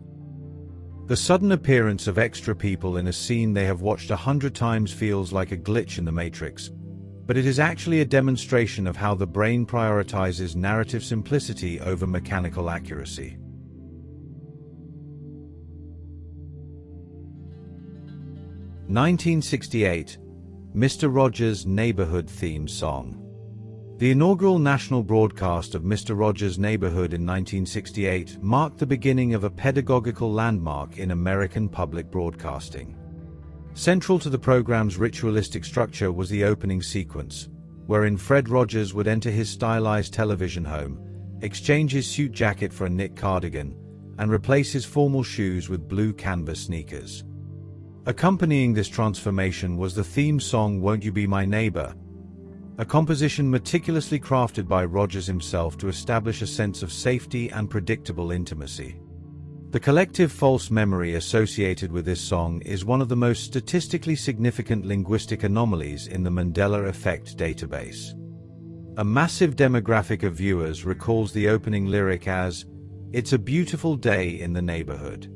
The sudden appearance of extra people in a scene they have watched 100 times feels like a glitch in the Matrix, but it is actually a demonstration of how the brain prioritizes narrative simplicity over mechanical accuracy. 1968, Mr. Rogers' Neighborhood theme song. The inaugural national broadcast of Mr. Rogers' Neighborhood in 1968 marked the beginning of a pedagogical landmark in American public broadcasting. Central to the program's ritualistic structure was the opening sequence, wherein Fred Rogers would enter his stylized television home, exchange his suit jacket for a knit cardigan, and replace his formal shoes with blue canvas sneakers. Accompanying this transformation was the theme song Won't You Be My Neighbor, a composition meticulously crafted by Rogers himself to establish a sense of safety and predictable intimacy. The collective false memory associated with this song is one of the most statistically significant linguistic anomalies in the Mandela Effect database. A massive demographic of viewers recalls the opening lyric as, "It's a beautiful day in the neighborhood."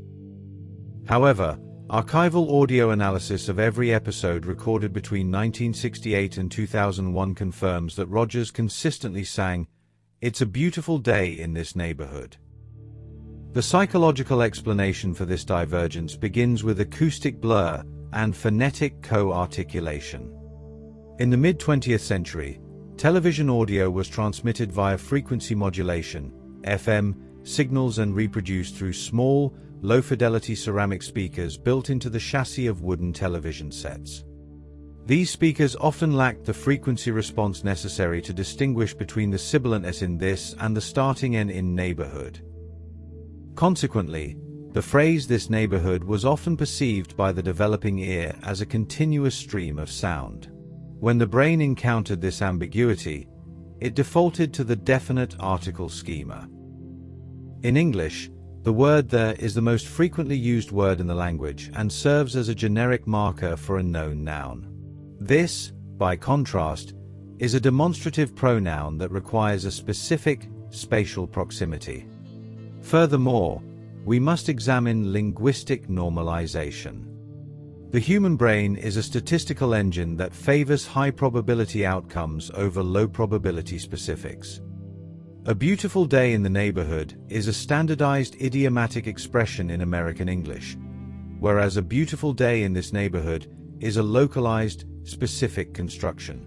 However, Archival audio analysis of every episode recorded between 1968 and 2001 confirms that Rogers consistently sang, "It's a beautiful day in this neighborhood." The psychological explanation for this divergence begins with acoustic blur and phonetic co-articulation. In the mid-20th century, television audio was transmitted via frequency modulation, FM, signals and reproduced through small, low-fidelity ceramic speakers built into the chassis of wooden television sets. These speakers often lacked the frequency response necessary to distinguish between the sibilant S in this and the starting N in neighborhood. Consequently, the phrase "this neighborhood" was often perceived by the developing ear as a continuous stream of sound. When the brain encountered this ambiguity, it defaulted to the definite article schema. In English, the word "the" is the most frequently used word in the language and serves as a generic marker for a known noun. This, by contrast, is a demonstrative pronoun that requires a specific spatial proximity. Furthermore, we must examine linguistic normalization. The human brain is a statistical engine that favors high-probability outcomes over low-probability specifics. A beautiful day in the neighborhood is a standardized idiomatic expression in American English, whereas a beautiful day in this neighborhood is a localized, specific construction.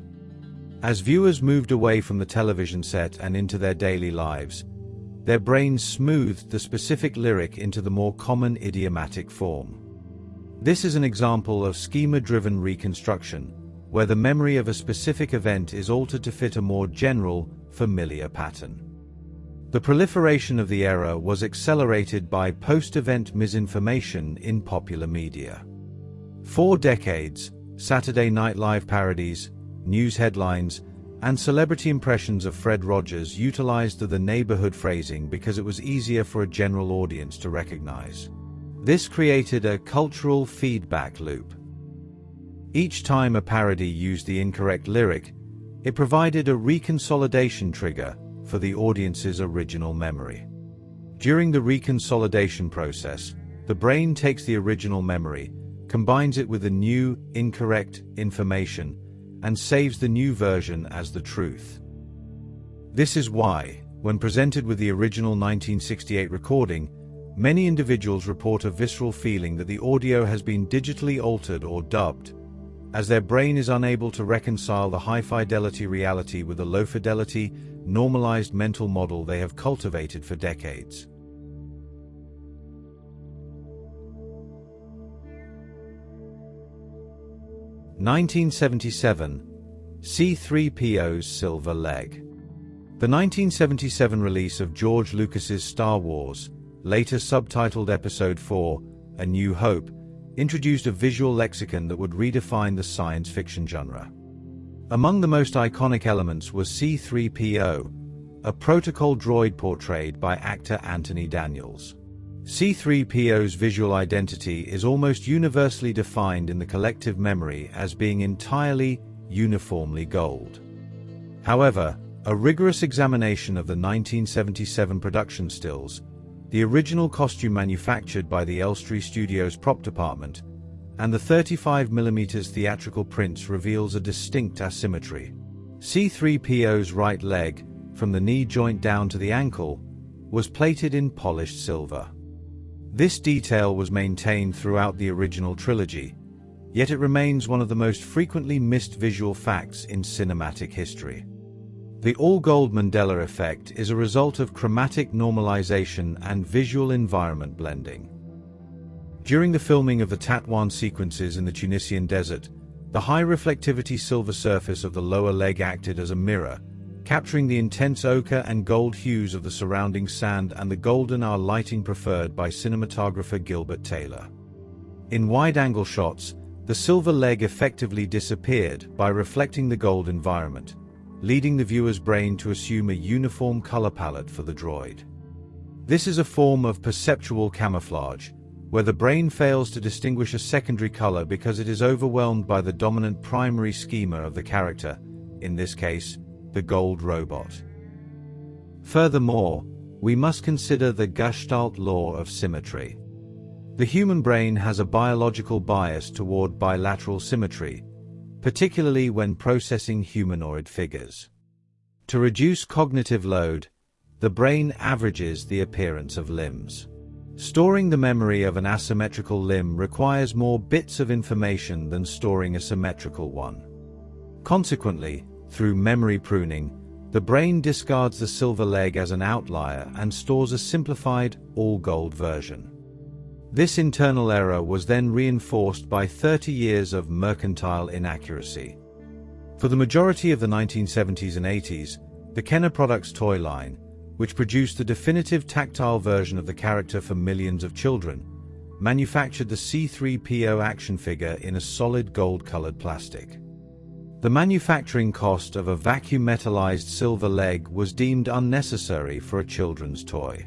As viewers moved away from the television set and into their daily lives, their brains smoothed the specific lyric into the more common idiomatic form. This is an example of schema-driven reconstruction, where the memory of a specific event is altered to fit a more general, familiar pattern. The proliferation of the era was accelerated by post-event misinformation in popular media. For decades, Saturday Night Live parodies, news headlines, and celebrity impressions of Fred Rogers utilized the neighborhood phrasing because it was easier for a general audience to recognize. This created a cultural feedback loop. Each time a parody used the incorrect lyric, it provided a reconsolidation trigger for the audience's original memory. During the reconsolidation process, the brain takes the original memory, combines it with the new, incorrect information, and saves the new version as the truth. This is why, when presented with the original 1968 recording, many individuals report a visceral feeling that the audio has been digitally altered or dubbed, as their brain is unable to reconcile the high-fidelity reality with the low-fidelity, normalized mental model they have cultivated for decades. (1977) C-3PO's Silver Leg. The 1977 release of George Lucas's Star Wars, later subtitled Episode 4, A New Hope, introduced a visual lexicon that would redefine the science fiction genre. Among the most iconic elements was C-3PO, a protocol droid portrayed by actor Anthony Daniels. C-3PO's visual identity is almost universally defined in the collective memory as being entirely, uniformly gold. However, a rigorous examination of the 1977 production stills, the original costume manufactured by the Elstree Studios prop department, and the 35mm theatrical prints reveals a distinct asymmetry. C-3PO's right leg, from the knee joint down to the ankle, was plated in polished silver. This detail was maintained throughout the original trilogy, yet it remains one of the most frequently missed visual facts in cinematic history. The all-gold Mandela Effect is a result of chromatic normalization and visual environment blending. During the filming of the Tatwan sequences in the Tunisian desert, the high reflectivity silver surface of the lower leg acted as a mirror, capturing the intense ochre and gold hues of the surrounding sand and the golden hour lighting preferred by cinematographer Gilbert Taylor. In wide-angle shots, the silver leg effectively disappeared by reflecting the gold environment, leading the viewer's brain to assume a uniform color palette for the droid. This is a form of perceptual camouflage, where the brain fails to distinguish a secondary color because it is overwhelmed by the dominant primary schema of the character, in this case, the gold robot. Furthermore, we must consider the Gestalt law of symmetry. The human brain has a biological bias toward bilateral symmetry, particularly when processing humanoid figures. To reduce cognitive load, the brain averages the appearance of limbs. Storing the memory of an asymmetrical limb requires more bits of information than storing a symmetrical one. Consequently, through memory pruning, the brain discards the silver leg as an outlier and stores a simplified, all-gold version. This internal error was then reinforced by 30 years of mercantile inaccuracy. For the majority of the 1970s and 80s, the Kenner Products toy line, which produced the definitive tactile version of the character for millions of children, manufactured the C-3PO action figure in a solid gold-colored plastic. The manufacturing cost of a vacuum-metallized silver leg was deemed unnecessary for a children's toy.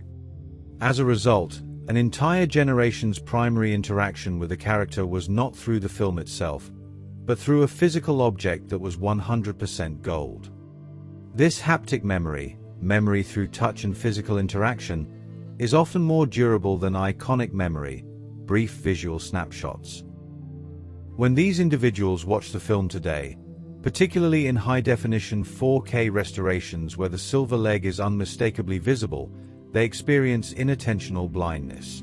As a result, an entire generation's primary interaction with the character was not through the film itself, but through a physical object that was 100% gold. This haptic memory through touch and physical interaction, is often more durable than iconic memory, brief visual snapshots. When these individuals watch the film today, particularly in high-definition 4K restorations where the silver leg is unmistakably visible, they experience inattentional blindness.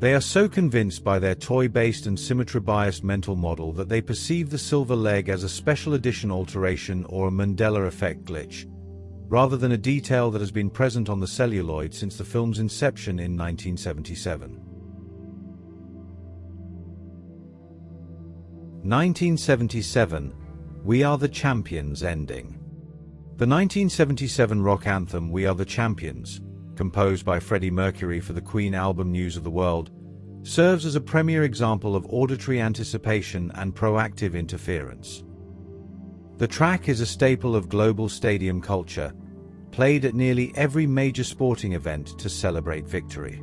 They are so convinced by their toy-based and symmetry-biased mental model that they perceive the silver leg as a special edition alteration or a Mandela Effect glitch, rather than a detail that has been present on the celluloid since the film's inception in 1977. 1977, We Are the Champions ending. The 1977 rock anthem We Are the Champions, composed by Freddie Mercury for the Queen album News of the World, serves as a premier example of auditory anticipation and proactive interference. The track is a staple of global stadium culture, played at nearly every major sporting event to celebrate victory.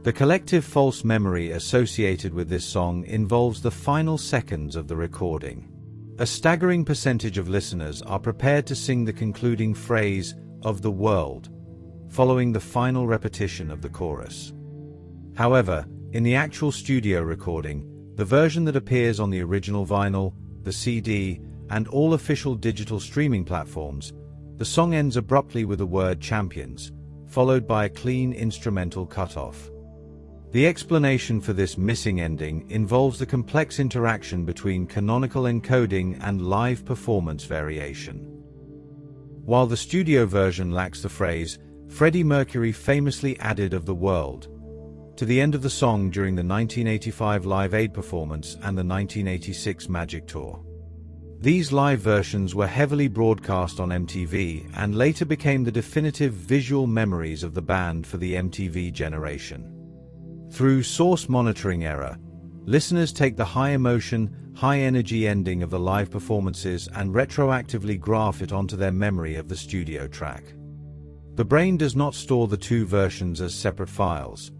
The collective false memory associated with this song involves the final seconds of the recording. A staggering percentage of listeners are prepared to sing the concluding phrase, "of the world," following the final repetition of the chorus. However, in the actual studio recording, the version that appears on the original vinyl, the CD, and all official digital streaming platforms, the song ends abruptly with the word champions, followed by a clean instrumental cutoff. The explanation for this missing ending involves the complex interaction between canonical encoding and live performance variation. While the studio version lacks the phrase, Freddie Mercury famously added "of the world" to the end of the song during the 1985 Live Aid performance and the 1986 Magic Tour. These live versions were heavily broadcast on MTV and later became the definitive visual memories of the band for the MTV generation. Through source monitoring error, listeners take the high-emotion, high-energy ending of the live performances and retroactively graph it onto their memory of the studio track. The brain does not store the two versions as separate files.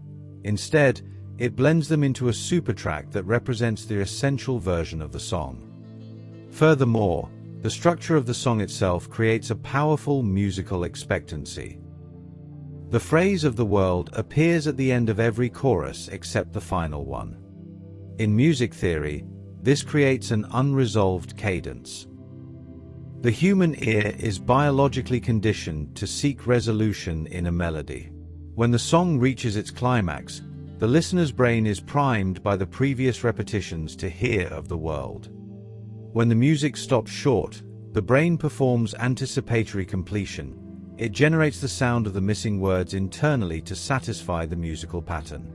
Instead, it blends them into a supertrack that represents the essential version of the song. Furthermore, the structure of the song itself creates a powerful musical expectancy. The phrase "of the world" appears at the end of every chorus except the final one. In music theory, this creates an unresolved cadence. The human ear is biologically conditioned to seek resolution in a melody. When the song reaches its climax, the listener's brain is primed by the previous repetitions to hear "of the world." When the music stops short, the brain performs anticipatory completion. It generates the sound of the missing words internally to satisfy the musical pattern.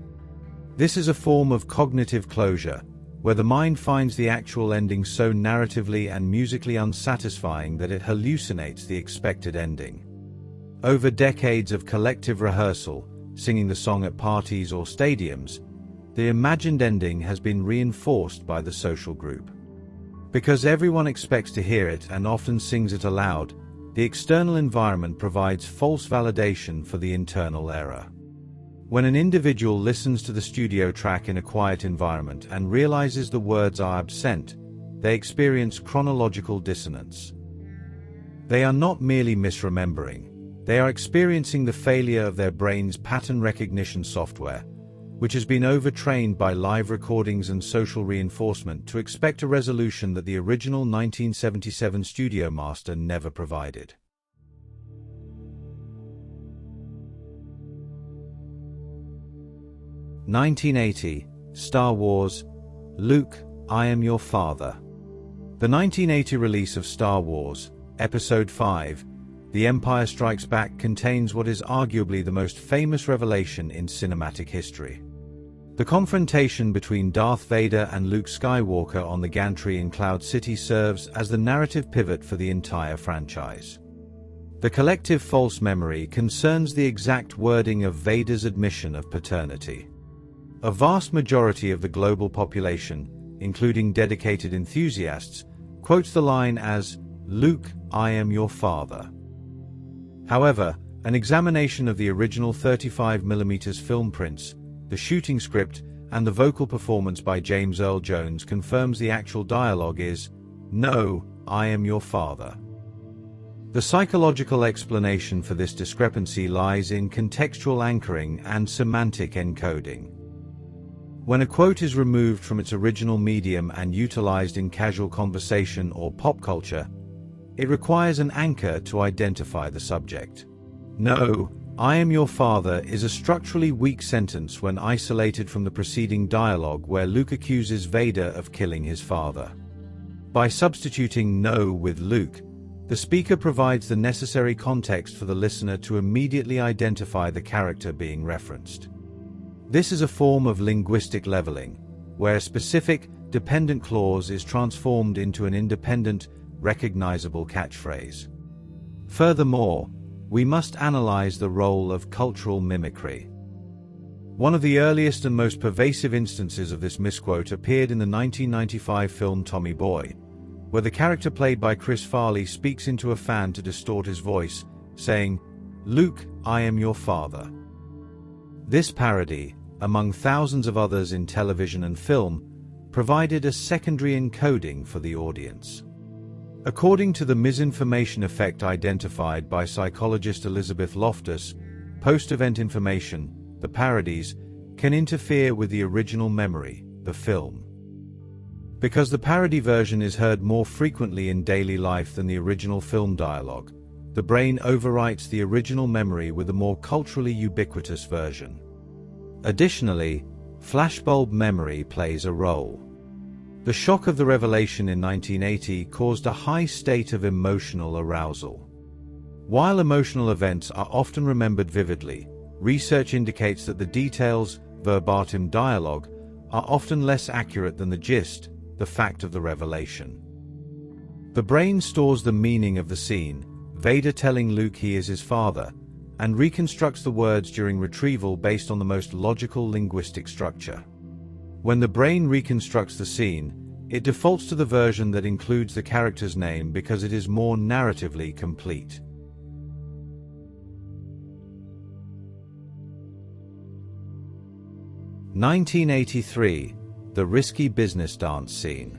This is a form of cognitive closure, where the mind finds the actual ending so narratively and musically unsatisfying that it hallucinates the expected ending. Over decades of collective rehearsal, singing the song at parties or stadiums, the imagined ending has been reinforced by the social group. Because everyone expects to hear it and often sings it aloud, the external environment provides false validation for the internal error. When an individual listens to the studio track in a quiet environment and realizes the words are absent, they experience chronological dissonance. They are not merely misremembering, they are experiencing the failure of their brain's pattern recognition software, which has been overtrained by live recordings and social reinforcement to expect a resolution that the original 1977 studio master never provided. (1980) Star Wars, Luke, I Am Your Father. The 1980 release of Star Wars, Episode 5, The Empire Strikes Back contains what is arguably the most famous revelation in cinematic history. The confrontation between Darth Vader and Luke Skywalker on the gantry in Cloud City serves as the narrative pivot for the entire franchise. The collective false memory concerns the exact wording of Vader's admission of paternity. A vast majority of the global population, including dedicated enthusiasts, quotes the line as, "Luke, I am your father." However, an examination of the original 35mm film prints, the shooting script, and the vocal performance by James Earl Jones confirms the actual dialogue is, "No, I am your father." The psychological explanation for this discrepancy lies in contextual anchoring and semantic encoding. When a quote is removed from its original medium and utilized in casual conversation or pop culture, it requires an anchor to identify the subject. "No, I am your father" is a structurally weak sentence when isolated from the preceding dialogue where Luke accuses Vader of killing his father. By substituting "no" with "Luke," the speaker provides the necessary context for the listener to immediately identify the character being referenced. This is a form of linguistic leveling, where a specific, dependent clause is transformed into an independent, recognizable catchphrase. Furthermore, we must analyze the role of cultural mimicry. One of the earliest and most pervasive instances of this misquote appeared in the 1995 film Tommy Boy, where the character played by Chris Farley speaks into a fan to distort his voice, saying, "Luke, I am your father." This parody, among thousands of others in television and film, provided a secondary encoding for the audience. According to the misinformation effect identified by psychologist Elizabeth Loftus, post-event information, the parodies, can interfere with the original memory, the film. Because the parody version is heard more frequently in daily life than the original film dialogue, the brain overwrites the original memory with a more culturally ubiquitous version. Additionally, flashbulb memory plays a role. The shock of the revelation in 1980 caused a high state of emotional arousal. While emotional events are often remembered vividly, research indicates that the details, verbatim dialogue, are often less accurate than the gist, the fact of the revelation. The brain stores the meaning of the scene, Vader telling Luke he is his father, and reconstructs the words during retrieval based on the most logical linguistic structure. When the brain reconstructs the scene, it defaults to the version that includes the character's name because it is more narratively complete. (1983) The Risky Business Dance Scene.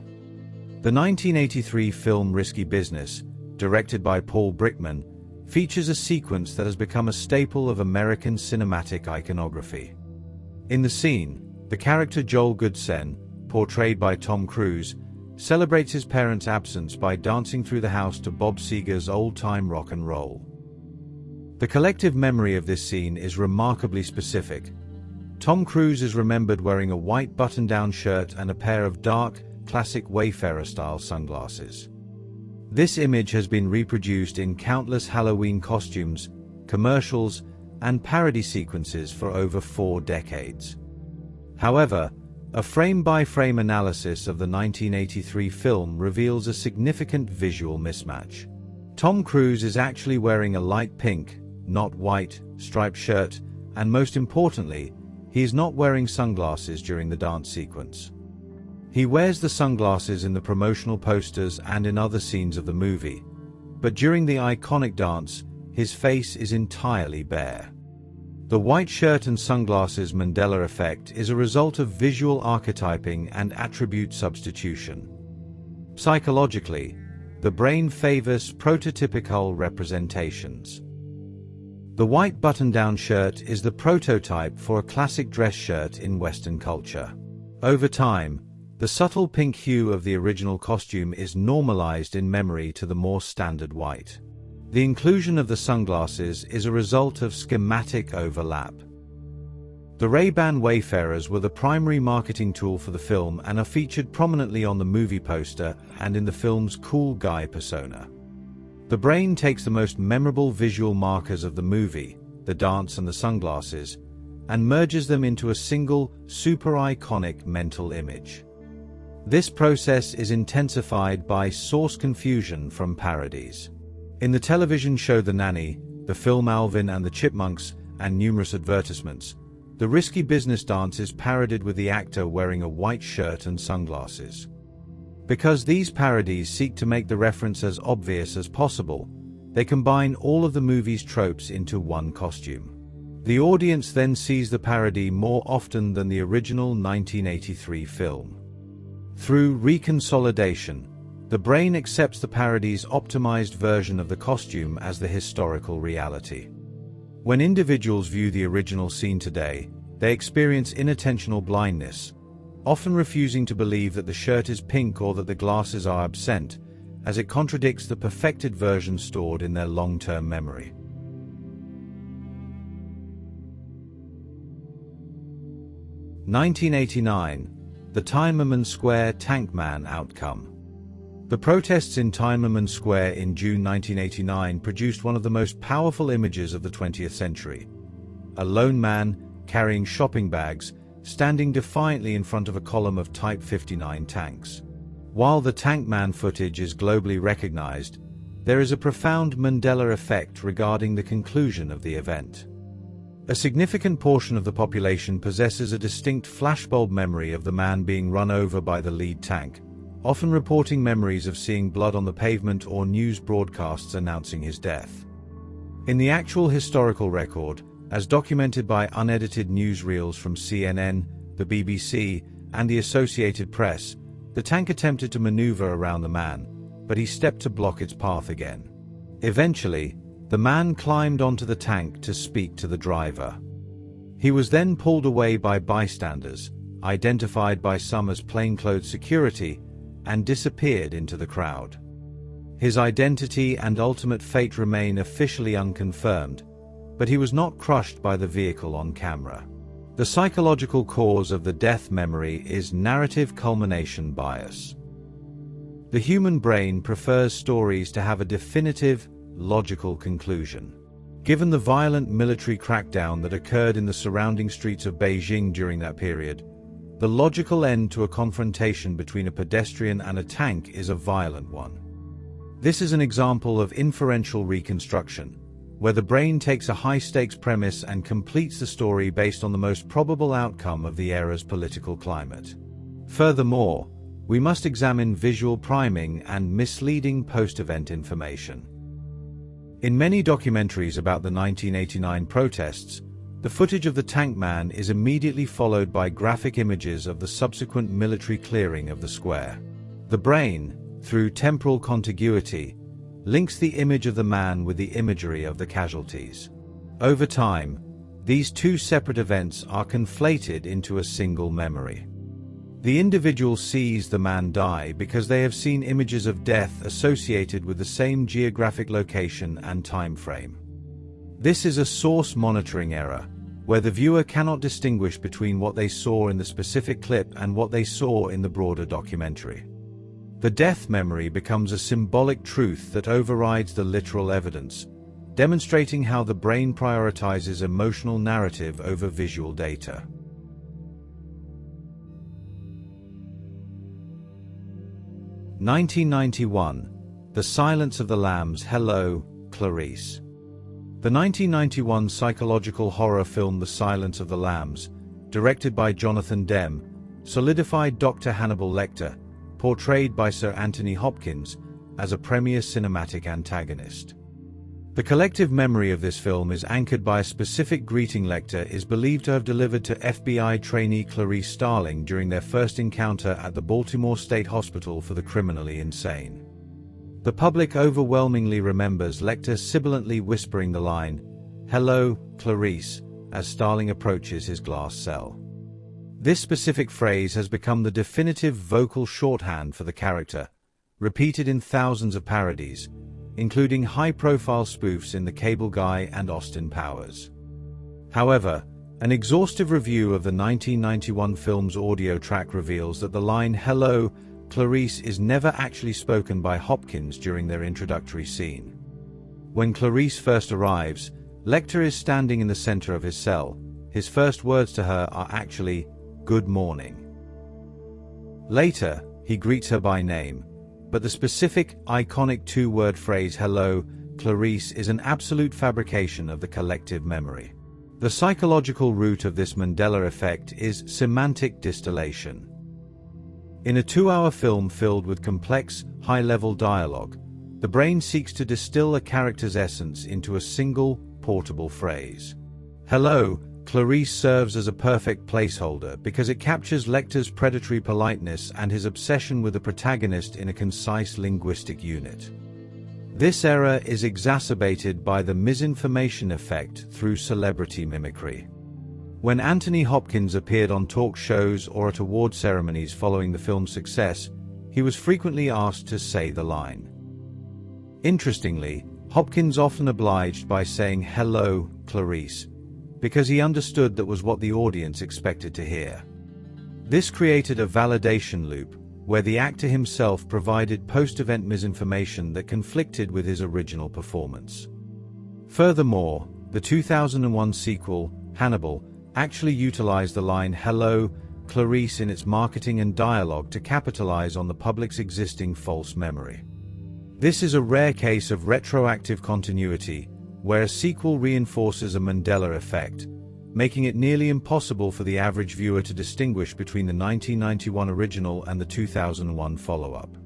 The 1983 film Risky Business, directed by Paul Brickman, features a sequence that has become a staple of American cinematic iconography. In the scene, the character Joel Goodson, portrayed by Tom Cruise, celebrates his parents' absence by dancing through the house to Bob Seger's old-time rock and roll. The collective memory of this scene is remarkably specific. Tom Cruise is remembered wearing a white button-down shirt and a pair of dark, classic Wayfarer-style sunglasses. This image has been reproduced in countless Halloween costumes, commercials, and parody sequences for over 4 decades. However, a frame-by-frame analysis of the 1983 film reveals a significant visual mismatch. Tom Cruise is actually wearing a light pink, not white, striped shirt, and most importantly, he is not wearing sunglasses during the dance sequence. He wears the sunglasses in the promotional posters and in other scenes of the movie, but during the iconic dance, his face is entirely bare. The white shirt and sunglasses Mandela Effect is a result of visual archetyping and attribute substitution. Psychologically, the brain favors prototypical representations. The white button-down shirt is the prototype for a classic dress shirt in Western culture. Over time, the subtle pink hue of the original costume is normalized in memory to the more standard white. The inclusion of the sunglasses is a result of schematic overlap. The Ray-Ban Wayfarers were the primary marketing tool for the film and are featured prominently on the movie poster and in the film's cool guy persona. The brain takes the most memorable visual markers of the movie, the dance and the sunglasses, and merges them into a single, super-iconic mental image. This process is intensified by source confusion from parodies. In the television show The Nanny, the film Alvin and the Chipmunks, and numerous advertisements, the risky business dance is parodied with the actor wearing a white shirt and sunglasses. Because these parodies seek to make the reference as obvious as possible, they combine all of the movie's tropes into one costume. The audience then sees the parody more often than the original 1983 film. Through reconsolidation, the brain accepts the parody's optimized version of the costume as the historical reality. When individuals view the original scene today, they experience inattentional blindness, often refusing to believe that the shirt is pink or that the glasses are absent, as it contradicts the perfected version stored in their long-term memory. (1989) The Tiananmen Square Tank Man outcome. The protests in Tiananmen Square in June 1989 produced one of the most powerful images of the 20th century. A lone man, carrying shopping bags, standing defiantly in front of a column of Type 59 tanks. While the Tank Man footage is globally recognized, there is a profound Mandela effect regarding the conclusion of the event. A significant portion of the population possesses a distinct flashbulb memory of the man being run over by the lead tank, often reporting memories of seeing blood on the pavement or news broadcasts announcing his death. In the actual historical record, as documented by unedited newsreels from CNN, the BBC, and the Associated Press, the tank attempted to maneuver around the man, but he stepped to block its path again. Eventually, the man climbed onto the tank to speak to the driver. He was then pulled away by bystanders, identified by some as plainclothes security, and disappeared into the crowd. His identity and ultimate fate remain officially unconfirmed, but he was not crushed by the vehicle on camera. The psychological cause of the death memory is narrative culmination bias. The human brain prefers stories to have a definitive, logical conclusion. Given the violent military crackdown that occurred in the surrounding streets of Beijing during that period, the logical end to a confrontation between a pedestrian and a tank is a violent one. This is an example of inferential reconstruction, where the brain takes a high-stakes premise and completes the story based on the most probable outcome of the era's political climate. Furthermore, we must examine visual priming and misleading post-event information. In many documentaries about the 1989 protests, the footage of the tank man is immediately followed by graphic images of the subsequent military clearing of the square. The brain, through temporal contiguity, links the image of the man with the imagery of the casualties. Over time, these two separate events are conflated into a single memory. The individual sees the man die because they have seen images of death associated with the same geographic location and time frame. This is a source monitoring error, where the viewer cannot distinguish between what they saw in the specific clip and what they saw in the broader documentary. The death memory becomes a symbolic truth that overrides the literal evidence, demonstrating how the brain prioritizes emotional narrative over visual data. (1991) The Silence of the Lambs. Hello, Clarice. The 1991 psychological horror film The Silence of the Lambs, directed by Jonathan Demme, solidified Dr. Hannibal Lecter, portrayed by Sir Anthony Hopkins, as a premier cinematic antagonist. The collective memory of this film is anchored by a specific greeting Lecter is believed to have delivered to FBI trainee Clarice Starling during their first encounter at the Baltimore State Hospital for the Criminally Insane. The public overwhelmingly remembers Lecter sibilantly whispering the line, "Hello, Clarice," as Starling approaches his glass cell. This specific phrase has become the definitive vocal shorthand for the character, repeated in thousands of parodies, including high-profile spoofs in The Cable Guy and Austin Powers. However, an exhaustive review of the 1991 film's audio track reveals that the line "Hello, Clarice" is never actually spoken by Hopkins during their introductory scene. When Clarice first arrives, Lecter is standing in the center of his cell. His first words to her are actually, "Good morning." Later, he greets her by name, but the specific, iconic two-word phrase "Hello, Clarice" is an absolute fabrication of the collective memory. The psychological root of this Mandela effect is semantic distillation. In a 2-hour film filled with complex, high-level dialogue, the brain seeks to distill a character's essence into a single, portable phrase. "Hello, Clarice" serves as a perfect placeholder because it captures Lecter's predatory politeness and his obsession with the protagonist in a concise linguistic unit. This error is exacerbated by the misinformation effect through celebrity mimicry. When Anthony Hopkins appeared on talk shows or at award ceremonies following the film's success, he was frequently asked to say the line. Interestingly, Hopkins often obliged by saying "Hello, Clarice," because he understood that was what the audience expected to hear. This created a validation loop, where the actor himself provided post-event misinformation that conflicted with his original performance. Furthermore, the 2001 sequel, Hannibal, actually utilized the line "Hello, Clarice" in its marketing and dialogue to capitalize on the public's existing false memory. This is a rare case of retroactive continuity, where a sequel reinforces a Mandela effect, making it nearly impossible for the average viewer to distinguish between the 1991 original and the 2001 follow-up.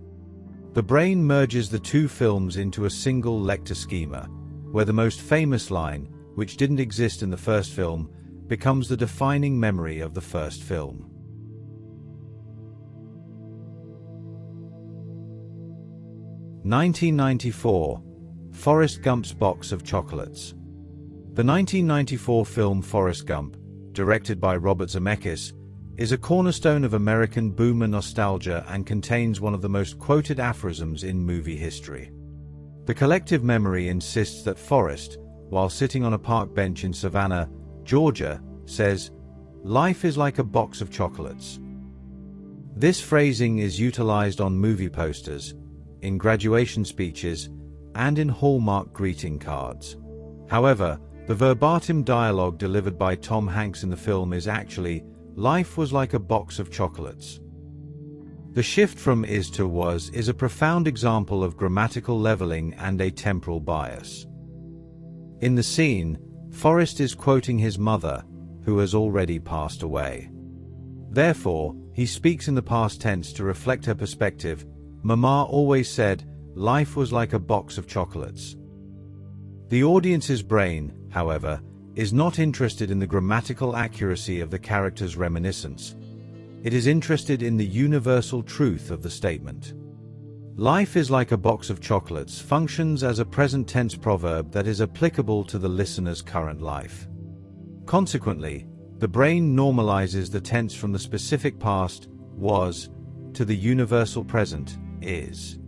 The brain merges the two films into a single Lecter schema, where the most famous line, which didn't exist in the first film, becomes the defining memory of the first film. (1994) Forrest Gump's Box of Chocolates. The 1994 film Forrest Gump, directed by Robert Zemeckis, is a cornerstone of American boomer nostalgia and contains one of the most quoted aphorisms in movie history. The collective memory insists that Forrest, while sitting on a park bench in Savannah, Georgia, says, "Life is like a box of chocolates." This phrasing is utilized on movie posters, in graduation speeches, and in Hallmark greeting cards. However, the verbatim dialogue delivered by Tom Hanks in the film is actually, "Life was like a box of chocolates." The shift from is to was is a profound example of grammatical leveling and a temporal bias. In the scene, Forrest is quoting his mother, who has already passed away. Therefore, he speaks in the past tense to reflect her perspective. "Mama always said, life was like a box of chocolates." The audience's brain, however, is not interested in the grammatical accuracy of the character's reminiscence. It is interested in the universal truth of the statement. "Life is like a box of chocolates" functions as a present tense proverb that is applicable to the listener's current life. Consequently, the brain normalizes the tense from the specific past, was, to the universal present, is.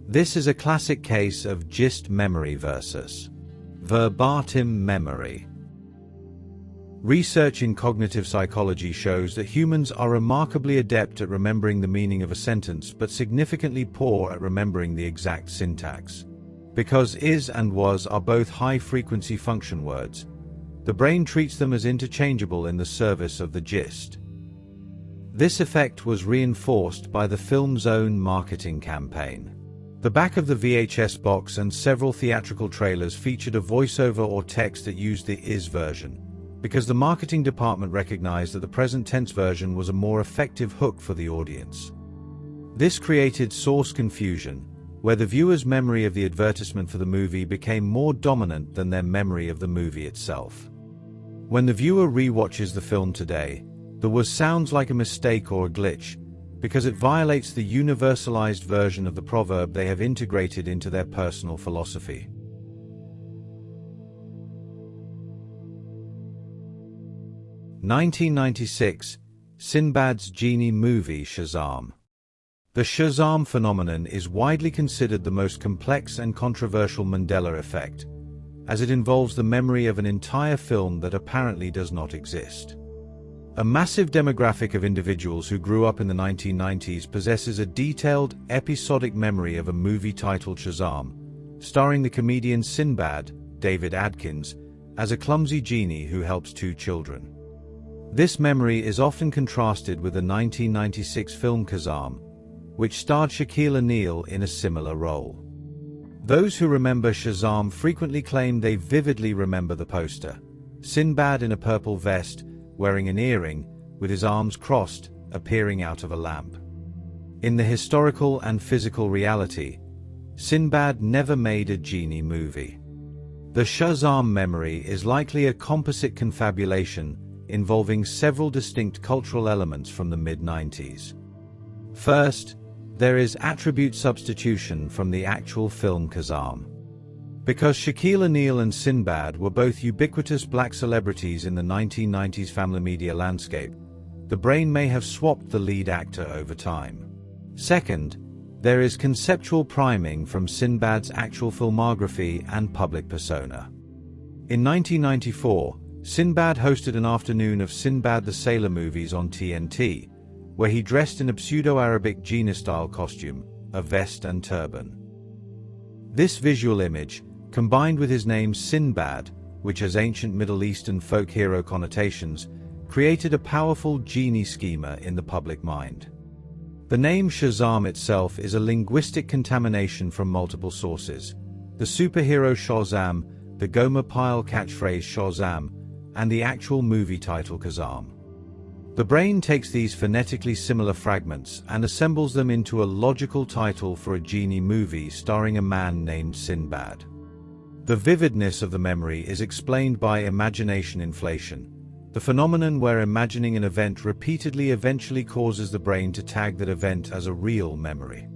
This is a classic case of gist memory versus verbatim memory. Research in cognitive psychology shows that humans are remarkably adept at remembering the meaning of a sentence but significantly poor at remembering the exact syntax. Because is and was are both high-frequency function words, the brain treats them as interchangeable in the service of the gist. This effect was reinforced by the film's own marketing campaign. The back of the VHS box and several theatrical trailers featured a voiceover or text that used the is version, because the marketing department recognized that the present tense version was a more effective hook for the audience. This created source confusion, where the viewer's memory of the advertisement for the movie became more dominant than their memory of the movie itself. When the viewer re-watches the film today, the was sounds like a mistake or a glitch, because it violates the universalized version of the proverb they have integrated into their personal philosophy. 1996, Sinbad's Genie movie Shazaam. The Shazaam phenomenon is widely considered the most complex and controversial Mandela effect, as it involves the memory of an entire film that apparently does not exist. A massive demographic of individuals who grew up in the 1990s possesses a detailed, episodic memory of a movie titled Shazaam, starring the comedian Sinbad, David Adkins, as a clumsy genie who helps two children. This memory is often contrasted with the 1996 film Shazaam, which starred Shaquille O'Neal in a similar role. Those who remember Shazaam frequently claim they vividly remember the poster: Sinbad in a purple vest, wearing an earring, with his arms crossed, appearing out of a lamp. In the historical and physical reality, Sinbad never made a genie movie. The Shazaam memory is likely a composite confabulation involving several distinct cultural elements from the mid-90s. First, there is attribute substitution from the actual film Shazaam. Because Shaquille O'Neal and Sinbad were both ubiquitous black celebrities in the 1990s family media landscape, the brain may have swapped the lead actor over time. Second, there is conceptual priming from Sinbad's actual filmography and public persona. In 1994, Sinbad hosted an afternoon of Sinbad the Sailor movies on TNT, where he dressed in a pseudo-Arabic Genie-style costume, a vest and turban. This visual image, combined with his name Sinbad, which has ancient Middle Eastern folk hero connotations, created a powerful genie schema in the public mind. The name Shazaam itself is a linguistic contamination from multiple sources: the superhero Shazaam, the Gomer Pyle catchphrase Shazaam, and the actual movie title Shazaam. The brain takes these phonetically similar fragments and assembles them into a logical title for a genie movie starring a man named Sinbad. The vividness of the memory is explained by imagination inflation, the phenomenon where imagining an event repeatedly eventually causes the brain to tag that event as a real memory.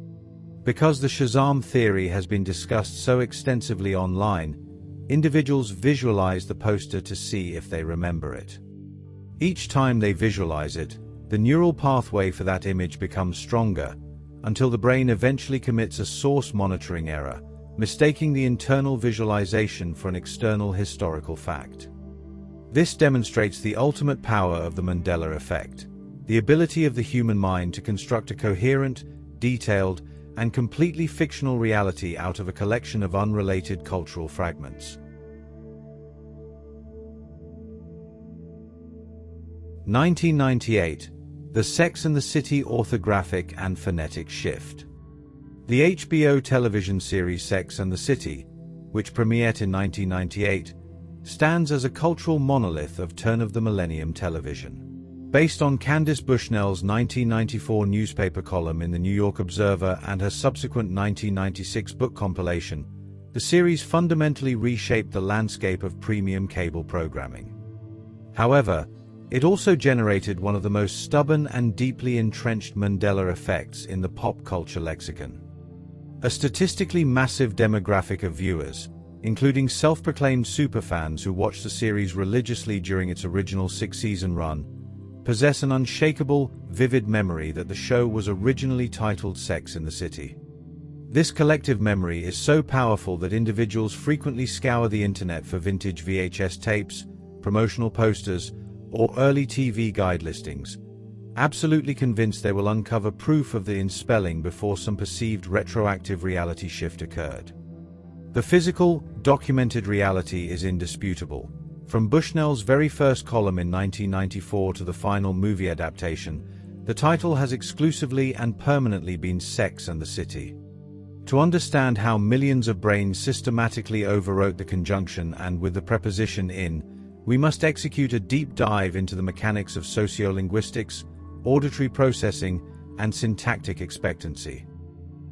Because the Shazaam theory has been discussed so extensively online, individuals visualize the poster to see if they remember it. Each time they visualize it, the neural pathway for that image becomes stronger, until the brain eventually commits a source monitoring error, mistaking the internal visualization for an external historical fact. This demonstrates the ultimate power of the Mandela Effect, the ability of the human mind to construct a coherent, detailed, and completely fictional reality out of a collection of unrelated cultural fragments. 1998, The Sex and the City orthographic and phonetic shift. The HBO television series Sex and the City, which premiered in 1998, stands as a cultural monolith of turn-of-the-millennium television. Based on Candice Bushnell's 1994 newspaper column in the New York Observer and her subsequent 1996 book compilation, the series fundamentally reshaped the landscape of premium cable programming. However, it also generated one of the most stubborn and deeply entrenched Mandela effects in the pop culture lexicon. A statistically massive demographic of viewers, including self-proclaimed superfans who watched the series religiously during its original six-season run, possess an unshakable, vivid memory that the show was originally titled Sex and the City. This collective memory is so powerful that individuals frequently scour the internet for vintage VHS tapes, promotional posters, or early TV guide listings, absolutely convinced they will uncover proof of the inspelling before some perceived retroactive reality shift occurred. The physical, documented reality is indisputable. From Bushnell's very first column in 1994 to the final movie adaptation, the title has exclusively and permanently been Sex and the City. To understand how millions of brains systematically overwrote the conjunction and with the preposition in, we must execute a deep dive into the mechanics of sociolinguistics, auditory processing, and syntactic expectancy.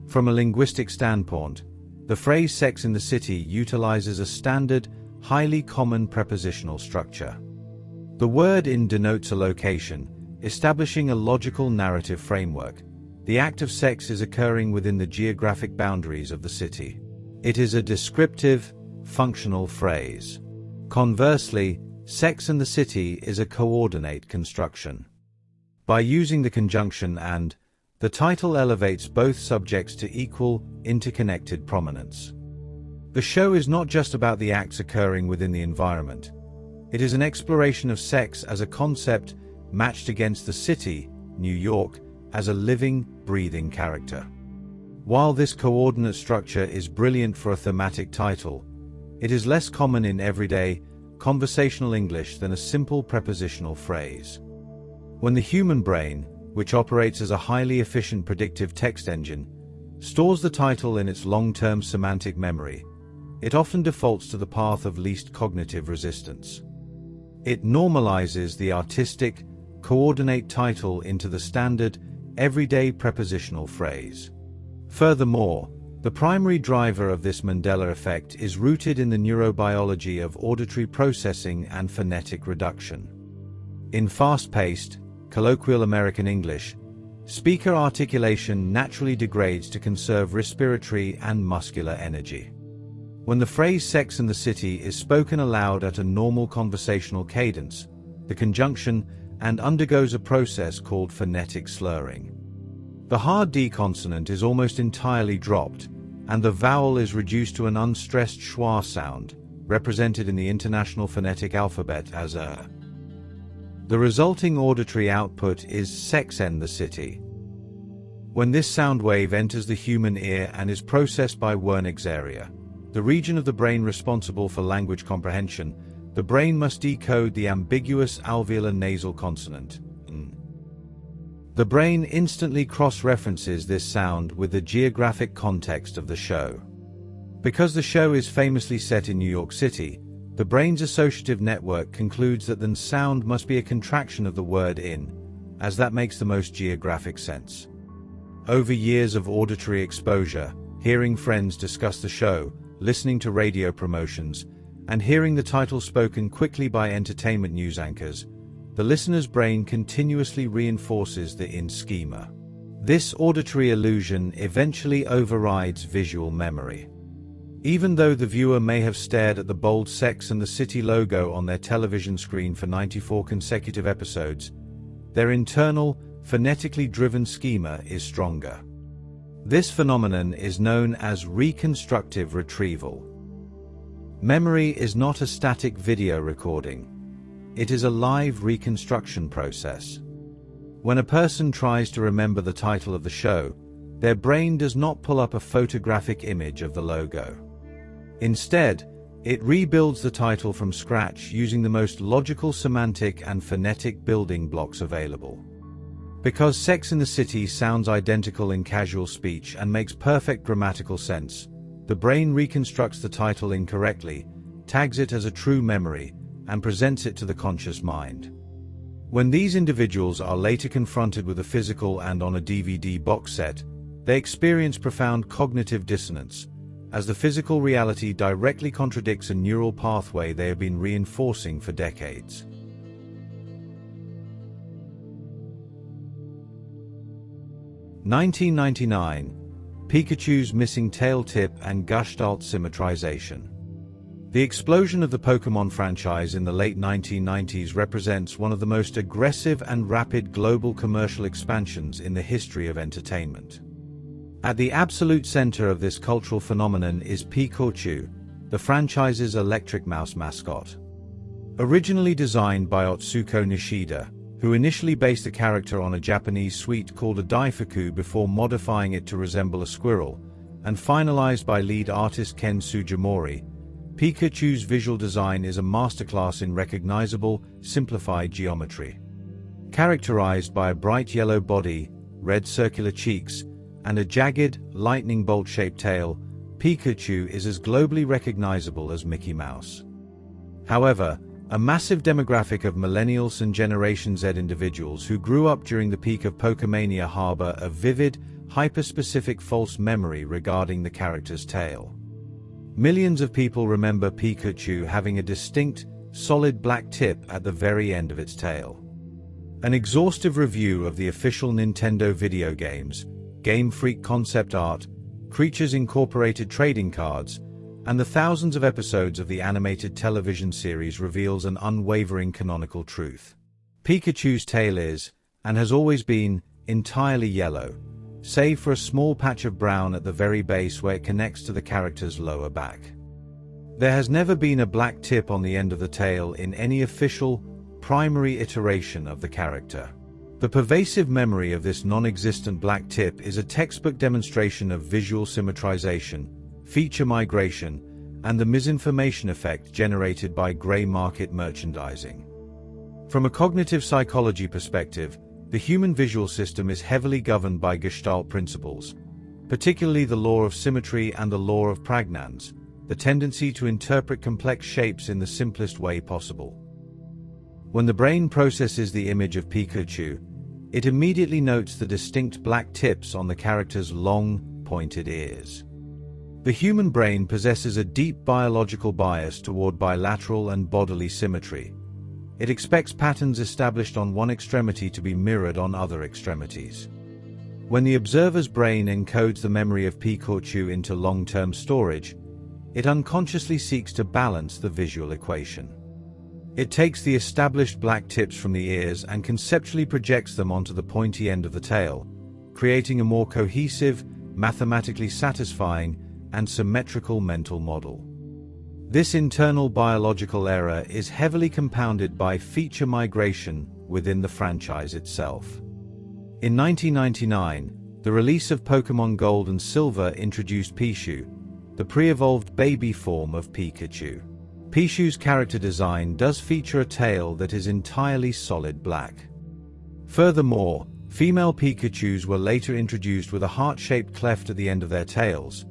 From a linguistic standpoint, the phrase Sex in the City utilizes a standard, highly common prepositional structure. The word in denotes a location, establishing a logical narrative framework. The act of sex is occurring within the geographic boundaries of the city. It is a descriptive, functional phrase. Conversely, Sex and the City is a coordinate construction. By using the conjunction and, the title elevates both subjects to equal, interconnected prominence. The show is not just about the acts occurring within the environment. It is an exploration of sex as a concept matched against the city, New York, as a living, breathing character. While this coordinate structure is brilliant for a thematic title, it is less common in everyday, conversational English than a simple prepositional phrase. When the human brain, which operates as a highly efficient predictive text engine, stores the title in its long-term semantic memory, it often defaults to the path of least cognitive resistance. It normalizes the artistic, coordinate title into the standard, everyday prepositional phrase. Furthermore, the primary driver of this Mandela effect is rooted in the neurobiology of auditory processing and phonetic reduction. In fast-paced, colloquial American English, speaker articulation naturally degrades to conserve respiratory and muscular energy. When the phrase "Sex and the City" is spoken aloud at a normal conversational cadence, the conjunction and undergoes a process called phonetic slurring. The hard D consonant is almost entirely dropped, and the vowel is reduced to an unstressed schwa sound, represented in the International Phonetic Alphabet as a. The resulting auditory output is "Sex and the City." When this sound wave enters the human ear and is processed by Wernicke's area, the region of the brain responsible for language comprehension, the brain must decode the ambiguous alveolar nasal consonant, n. The brain instantly cross-references this sound with the geographic context of the show. Because the show is famously set in New York City, the brain's associative network concludes that the sound must be a contraction of the word "in," as that makes the most geographic sense. Over years of auditory exposure, hearing friends discuss the show, listening to radio promotions, and hearing the title spoken quickly by entertainment news anchors, the listener's brain continuously reinforces the "in" schema. This auditory illusion eventually overrides visual memory. Even though the viewer may have stared at the bold Sex and the City logo on their television screen for 94 consecutive episodes, their internal, phonetically driven schema is stronger. This phenomenon is known as reconstructive retrieval. Memory is not a static video recording. It is a live reconstruction process. When a person tries to remember the title of the show, their brain does not pull up a photographic image of the logo. Instead, it rebuilds the title from scratch using the most logical semantic and phonetic building blocks available. Because Sex and the City sounds identical in casual speech and makes perfect grammatical sense, the brain reconstructs the title incorrectly, tags it as a true memory, and presents it to the conscious mind. When these individuals are later confronted with a physical and on a DVD box set, they experience profound cognitive dissonance, as the physical reality directly contradicts a neural pathway they have been reinforcing for decades. (1999) Pikachu's missing tail tip and Gestalt symmetrization. The explosion of the Pokémon franchise in the late 1990s represents one of the most aggressive and rapid global commercial expansions in the history of entertainment. At the absolute center of this cultural phenomenon is Pikachu, the franchise's electric mouse mascot. Originally designed by Otsuko Nishida, who initially based the character on a Japanese sweet called a daifuku before modifying it to resemble a squirrel, and finalized by lead artist Ken Sugimori, Pikachu's visual design is a masterclass in recognizable, simplified geometry. Characterized by a bright yellow body, red circular cheeks, and a jagged, lightning bolt-shaped tail, Pikachu is as globally recognizable as Mickey Mouse. However, a massive demographic of millennials and Generation Z individuals who grew up during the peak of Pokemania harbor a vivid, hyper-specific false memory regarding the character's tail. Millions of people remember Pikachu having a distinct, solid black tip at the very end of its tail. An exhaustive review of the official Nintendo video games, Game Freak concept art, Creatures Incorporated trading cards, and the thousands of episodes of the animated television series reveals an unwavering canonical truth. Pikachu's tail is, and has always been, entirely yellow, save for a small patch of brown at the very base where it connects to the character's lower back. There has never been a black tip on the end of the tail in any official, primary iteration of the character. The pervasive memory of this non-existent black tip is a textbook demonstration of visual symmetrization, feature migration, and the misinformation effect generated by gray market merchandising. From a cognitive psychology perspective, the human visual system is heavily governed by Gestalt principles, particularly the law of symmetry and the law of pragnans, the tendency to interpret complex shapes in the simplest way possible. When the brain processes the image of Pikachu, it immediately notes the distinct black tips on the character's long, pointed ears. The human brain possesses a deep biological bias toward bilateral and bodily symmetry. It expects patterns established on one extremity to be mirrored on other extremities. When the observer's brain encodes the memory of Pikachu into long-term storage, it unconsciously seeks to balance the visual equation. It takes the established black tips from the ears and conceptually projects them onto the pointy end of the tail, creating a more cohesive, mathematically satisfying, and symmetrical mental model. This internal biological error is heavily compounded by feature migration within the franchise itself. In 1999, the release of Pokémon Gold and Silver introduced Pichu, the pre-evolved baby form of Pikachu. Pichu's character design does feature a tail that is entirely solid black. Furthermore, female Pikachus were later introduced with a heart-shaped cleft at the end of their tails,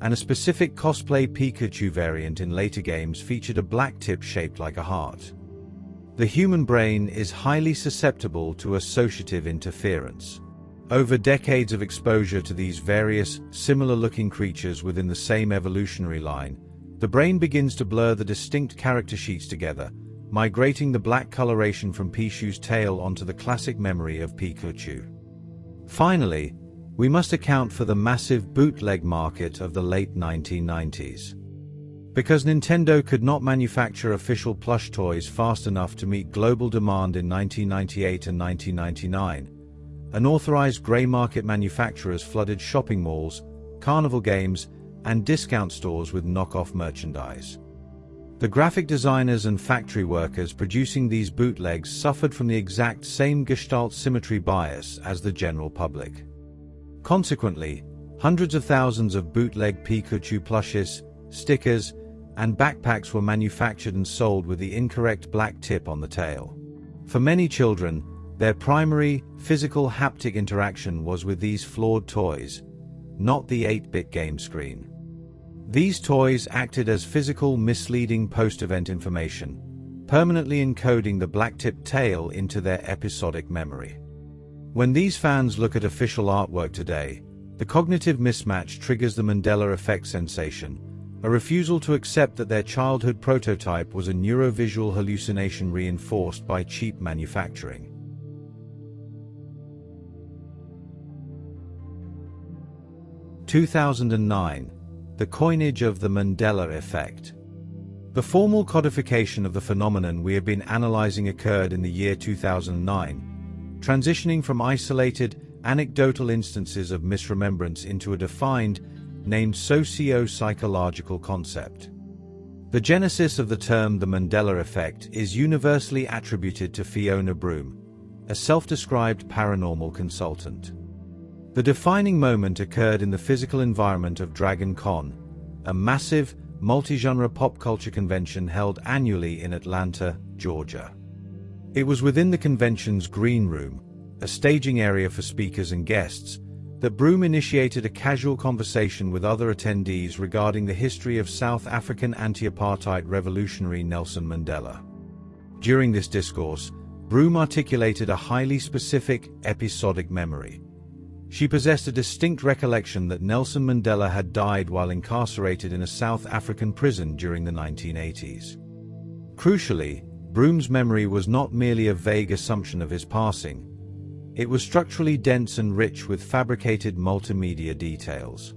and a specific cosplay Pikachu variant in later games featured a black tip shaped like a heart. The human brain is highly susceptible to associative interference. Over decades of exposure to these various, similar-looking creatures within the same evolutionary line, the brain begins to blur the distinct character sheets together, migrating the black coloration from Pichu's tail onto the classic memory of Pikachu. Finally, we must account for the massive bootleg market of the late 1990s. Because Nintendo could not manufacture official plush toys fast enough to meet global demand in 1998 and 1999, unauthorized grey market manufacturers flooded shopping malls, carnival games, and discount stores with knockoff merchandise. The graphic designers and factory workers producing these bootlegs suffered from the exact same Gestalt symmetry bias as the general public. Consequently, hundreds of thousands of bootleg Pikachu plushes, stickers, and backpacks were manufactured and sold with the incorrect black tip on the tail. For many children, their primary, physical haptic interaction was with these flawed toys, not the 8-bit game screen. These toys acted as physical, misleading post-event information, permanently encoding the black-tipped tail into their episodic memory. When these fans look at official artwork today, the cognitive mismatch triggers the Mandela Effect sensation, a refusal to accept that their childhood prototype was a neurovisual hallucination reinforced by cheap manufacturing. – 2009. The coinage of the Mandela Effect. The formal codification of the phenomenon we have been analyzing occurred in the year 2009, transitioning from isolated, anecdotal instances of misremembrance into a defined, named socio-psychological concept. The genesis of the term the Mandela Effect is universally attributed to Fiona Broome, a self-described paranormal consultant. The defining moment occurred in the physical environment of Dragon Con, a massive, multi-genre pop culture convention held annually in Atlanta, Georgia. It was within the convention's green room, a staging area for speakers and guests, that Broome initiated a casual conversation with other attendees regarding the history of South African anti-apartheid revolutionary Nelson Mandela. During this discourse, Broome articulated a highly specific, episodic memory. She possessed a distinct recollection that Nelson Mandela had died while incarcerated in a South African prison during the 1980s. Crucially, Broome's memory was not merely a vague assumption of his passing. It was structurally dense and rich with fabricated multimedia details.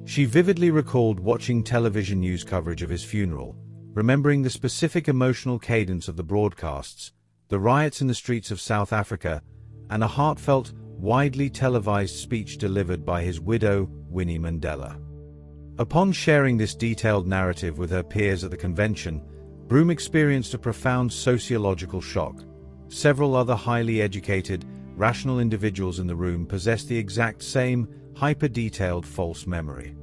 She vividly recalled watching television news coverage of his funeral, remembering the specific emotional cadence of the broadcasts, the riots in the streets of South Africa, and a heartfelt, widely televised speech delivered by his widow, Winnie Mandela. Upon sharing this detailed narrative with her peers at the convention, Broom experienced a profound sociological shock. Several other highly educated, rational individuals in the room possessed the exact same, hyper-detailed false memory.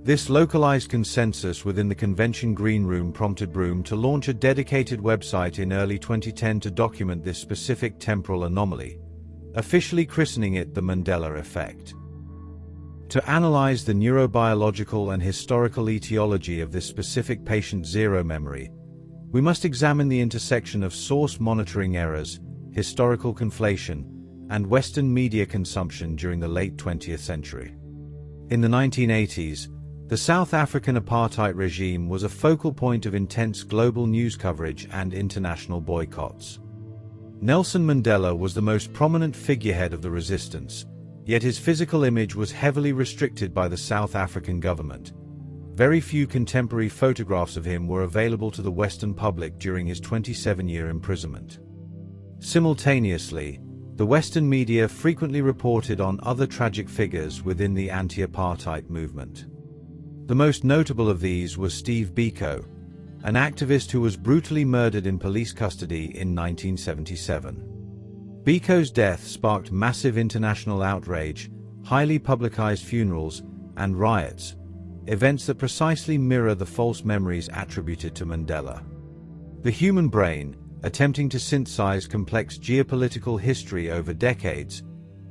This localized consensus within the convention green room prompted Broom to launch a dedicated website in early 2010 to document this specific temporal anomaly, officially christening it the Mandela Effect. To analyze the neurobiological and historical etiology of this specific patient zero memory, we must examine the intersection of source monitoring errors, historical conflation, and Western media consumption during the late 20th century. In the 1980s, the South African apartheid regime was a focal point of intense global news coverage and international boycotts. Nelson Mandela was the most prominent figurehead of the resistance, yet his physical image was heavily restricted by the South African government. Very few contemporary photographs of him were available to the Western public during his 27-year imprisonment. Simultaneously, the Western media frequently reported on other tragic figures within the anti-apartheid movement. The most notable of these was Steve Biko, an activist who was brutally murdered in police custody in 1977. Biko's death sparked massive international outrage, highly publicized funerals, and riots, events that precisely mirror the false memories attributed to Mandela. The human brain, attempting to synthesize complex geopolitical history over decades,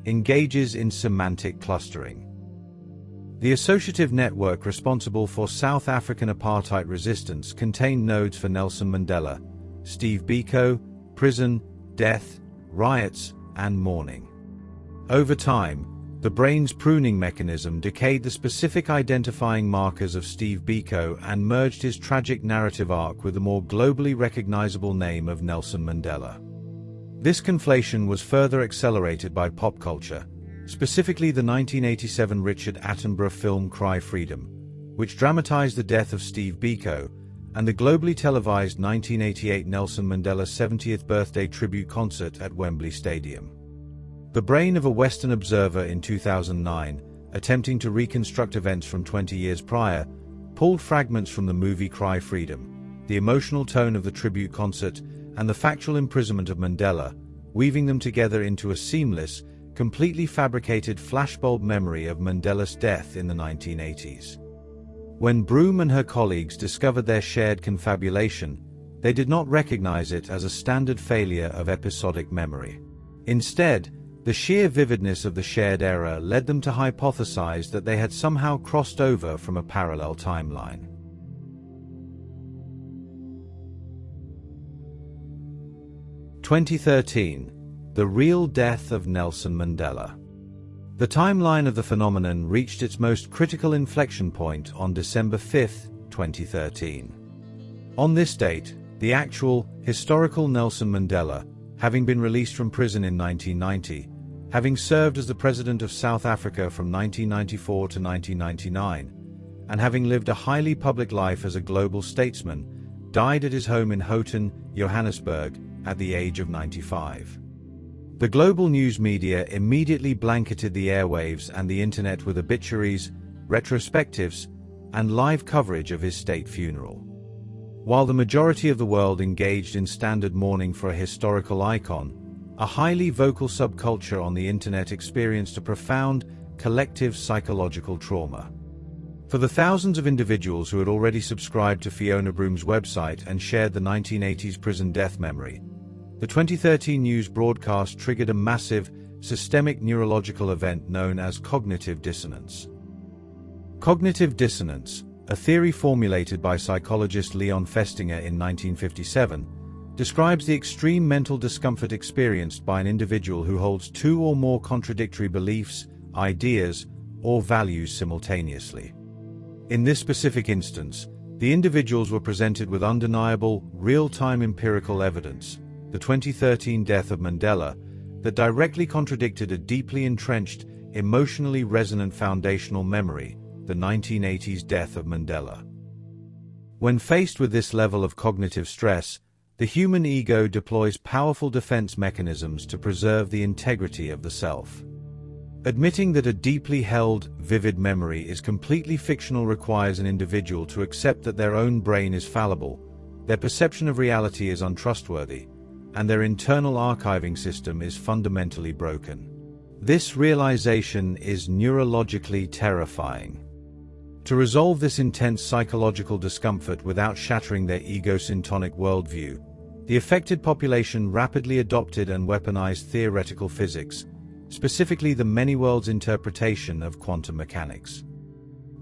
engages in semantic clustering. The associative network responsible for South African apartheid resistance contained nodes for Nelson Mandela, Steve Biko, prison, death, riots, and mourning. Over time, the brain's pruning mechanism decayed the specific identifying markers of Steve Biko and merged his tragic narrative arc with the more globally recognizable name of Nelson Mandela. This conflation was further accelerated by pop culture, specifically the 1987 Richard Attenborough film Cry Freedom, which dramatized the death of Steve Biko, and the globally televised 1988 Nelson Mandela 70th birthday tribute concert at Wembley Stadium. The brain of a Western observer in 2009, attempting to reconstruct events from 20 years prior, pulled fragments from the movie Cry Freedom, the emotional tone of the tribute concert, and the factual imprisonment of Mandela, weaving them together into a seamless, completely fabricated flashbulb memory of Mandela's death in the 1980s. When Broom and her colleagues discovered their shared confabulation, they did not recognize it as a standard failure of episodic memory. Instead, the sheer vividness of the shared error led them to hypothesize that they had somehow crossed over from a parallel timeline. (2013) The Real Death of Nelson Mandela. The timeline of the phenomenon reached its most critical inflection point on December 5, 2013. On this date, the actual, historical Nelson Mandela, having been released from prison in 1990, having served as the President of South Africa from 1994 to 1999, and having lived a highly public life as a global statesman, died at his home in Houghton, Johannesburg, at the age of 95. The global news media immediately blanketed the airwaves and the internet with obituaries, retrospectives, and live coverage of his state funeral. While the majority of the world engaged in standard mourning for a historical icon, a highly vocal subculture on the internet experienced a profound, collective psychological trauma. For the thousands of individuals who had already subscribed to Fiona Broom's website and shared the 1980s prison death memory, the 2013 news broadcast triggered a massive, systemic neurological event known as cognitive dissonance. Cognitive dissonance, a theory formulated by psychologist Leon Festinger in 1957, describes the extreme mental discomfort experienced by an individual who holds two or more contradictory beliefs, ideas, or values simultaneously. In this specific instance, the individuals were presented with undeniable, real-time empirical evidence, the 2013 death of Mandela, that directly contradicted a deeply entrenched, emotionally resonant foundational memory, the 1980s death of Mandela. When faced with this level of cognitive stress, the human ego deploys powerful defense mechanisms to preserve the integrity of the self. Admitting that a deeply held, vivid memory is completely fictional requires an individual to accept that their own brain is fallible, their perception of reality is untrustworthy, and their internal archiving system is fundamentally broken. This realization is neurologically terrifying. To resolve this intense psychological discomfort without shattering their egocentric worldview, the affected population rapidly adopted and weaponized theoretical physics, specifically the many-worlds interpretation of quantum mechanics.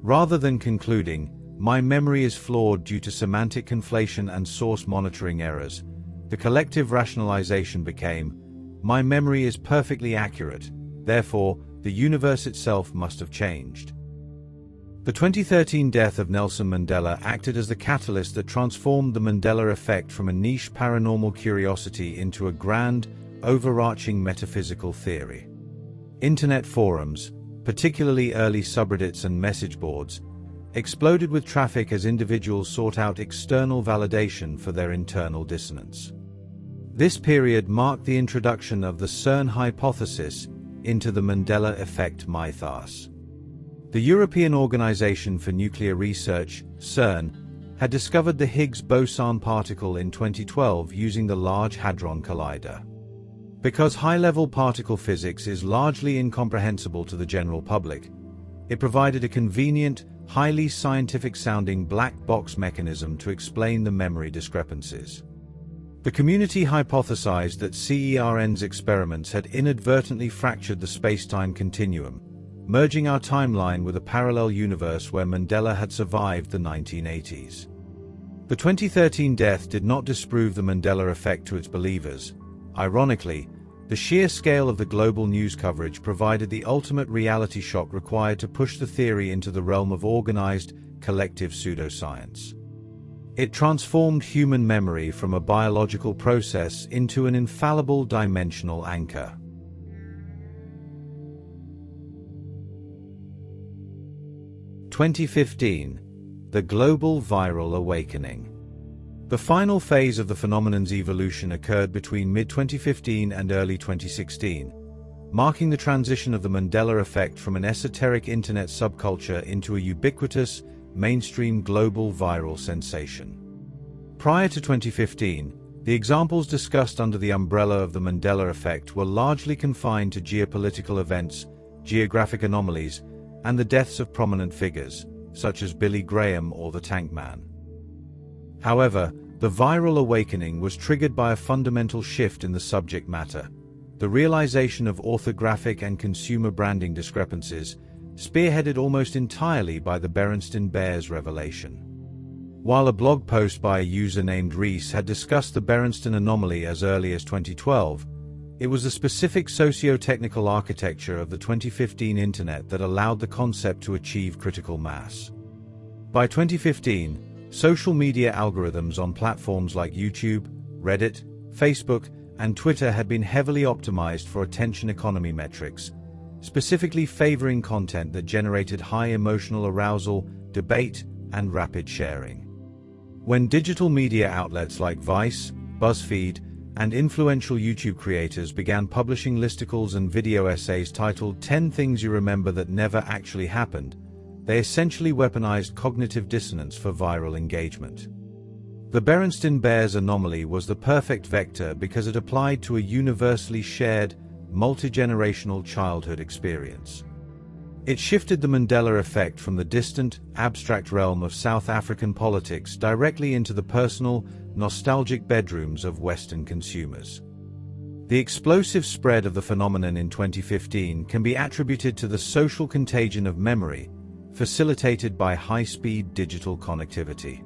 Rather than concluding, "My memory is flawed due to semantic conflation and source monitoring errors," the collective rationalization became, "My memory is perfectly accurate, therefore, the universe itself must have changed." The 2013 death of Nelson Mandela acted as the catalyst that transformed the Mandela Effect from a niche paranormal curiosity into a grand, overarching metaphysical theory. Internet forums, particularly early subreddits and message boards, exploded with traffic as individuals sought out external validation for their internal dissonance. This period marked the introduction of the CERN hypothesis into the Mandela Effect mythos. The European Organization for Nuclear Research, CERN, had discovered the Higgs boson particle in 2012 using the Large Hadron Collider. Because high-level particle physics is largely incomprehensible to the general public, it provided a convenient, highly scientific-sounding black box mechanism to explain the memory discrepancies. The community hypothesized that CERN's experiments had inadvertently fractured the space-time continuum, merging our timeline with a parallel universe where Mandela had survived the 1980s. The 2013 death did not disprove the Mandela Effect to its believers. Ironically, the sheer scale of the global news coverage provided the ultimate reality shock required to push the theory into the realm of organized, collective pseudoscience. It transformed human memory from a biological process into an infallible dimensional anchor. 2015. The Global Viral Awakening. The final phase of the phenomenon's evolution occurred between mid-2015 and early 2016, marking the transition of the Mandela Effect from an esoteric internet subculture into a ubiquitous, mainstream global viral sensation. Prior to 2015, the examples discussed under the umbrella of the Mandela Effect were largely confined to geopolitical events, geographic anomalies, and the deaths of prominent figures, such as Billy Graham or the Tank Man. However, the viral awakening was triggered by a fundamental shift in the subject matter, the realization of orthographic and consumer branding discrepancies, spearheaded almost entirely by the Berenstain Bears revelation. While a blog post by a user named Reese had discussed the Berenstain anomaly as early as 2012, it was the specific socio-technical architecture of the 2015 Internet that allowed the concept to achieve critical mass. By 2015, social media algorithms on platforms like YouTube, Reddit, Facebook, and Twitter had been heavily optimized for attention economy metrics, specifically favoring content that generated high emotional arousal, debate, and rapid sharing. When digital media outlets like Vice, BuzzFeed, and influential YouTube creators began publishing listicles and video essays titled 10 Things You Remember That Never Actually Happened, they essentially weaponized cognitive dissonance for viral engagement. The Berenstain Bears anomaly was the perfect vector because it applied to a universally shared, multi-generational childhood experience. It shifted the Mandela Effect from the distant, abstract realm of South African politics directly into the personal, nostalgic bedrooms of Western consumers. The explosive spread of the phenomenon in 2015 can be attributed to the social contagion of memory, facilitated by high-speed digital connectivity.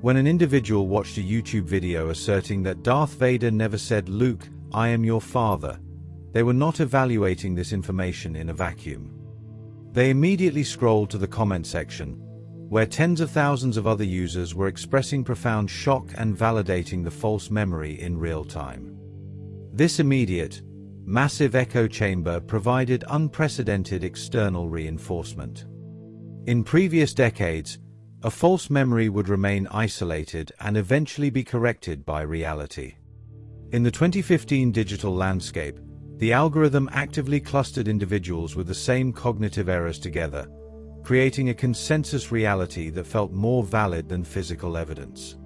When an individual watched a YouTube video asserting that Darth Vader never said, "Luke, I am your father," they were not evaluating this information in a vacuum. They immediately scrolled to the comment section, where tens of thousands of other users were expressing profound shock and validating the false memory in real time. This immediate, massive echo chamber provided unprecedented external reinforcement. In previous decades, a false memory would remain isolated and eventually be corrected by reality. In the 2015 digital landscape, the algorithm actively clustered individuals with the same cognitive errors together, creating a consensus reality that felt more valid than physical evidence.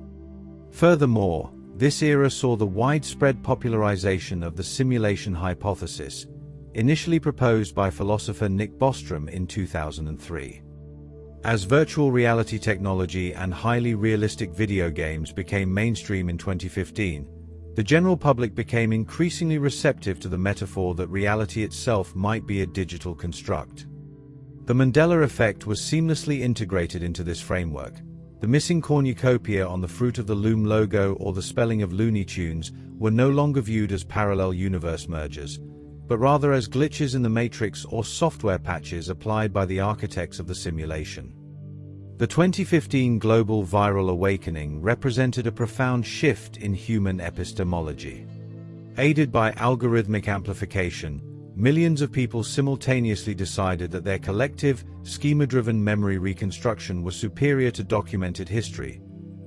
Furthermore, this era saw the widespread popularization of the simulation hypothesis, initially proposed by philosopher Nick Bostrom in 2003. As virtual reality technology and highly realistic video games became mainstream in 2015, the general public became increasingly receptive to the metaphor that reality itself might be a digital construct. The Mandela Effect was seamlessly integrated into this framework. The missing cornucopia on the fruit of the Loom logo or the spelling of Looney Tunes were no longer viewed as parallel universe mergers, but rather as glitches in the matrix or software patches applied by the architects of the simulation. The 2015 global viral awakening represented a profound shift in human epistemology. Aided by algorithmic amplification, millions of people simultaneously decided that their collective, schema-driven memory reconstruction was superior to documented history,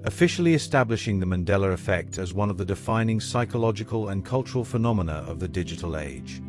officially establishing the Mandela Effect as one of the defining psychological and cultural phenomena of the digital age.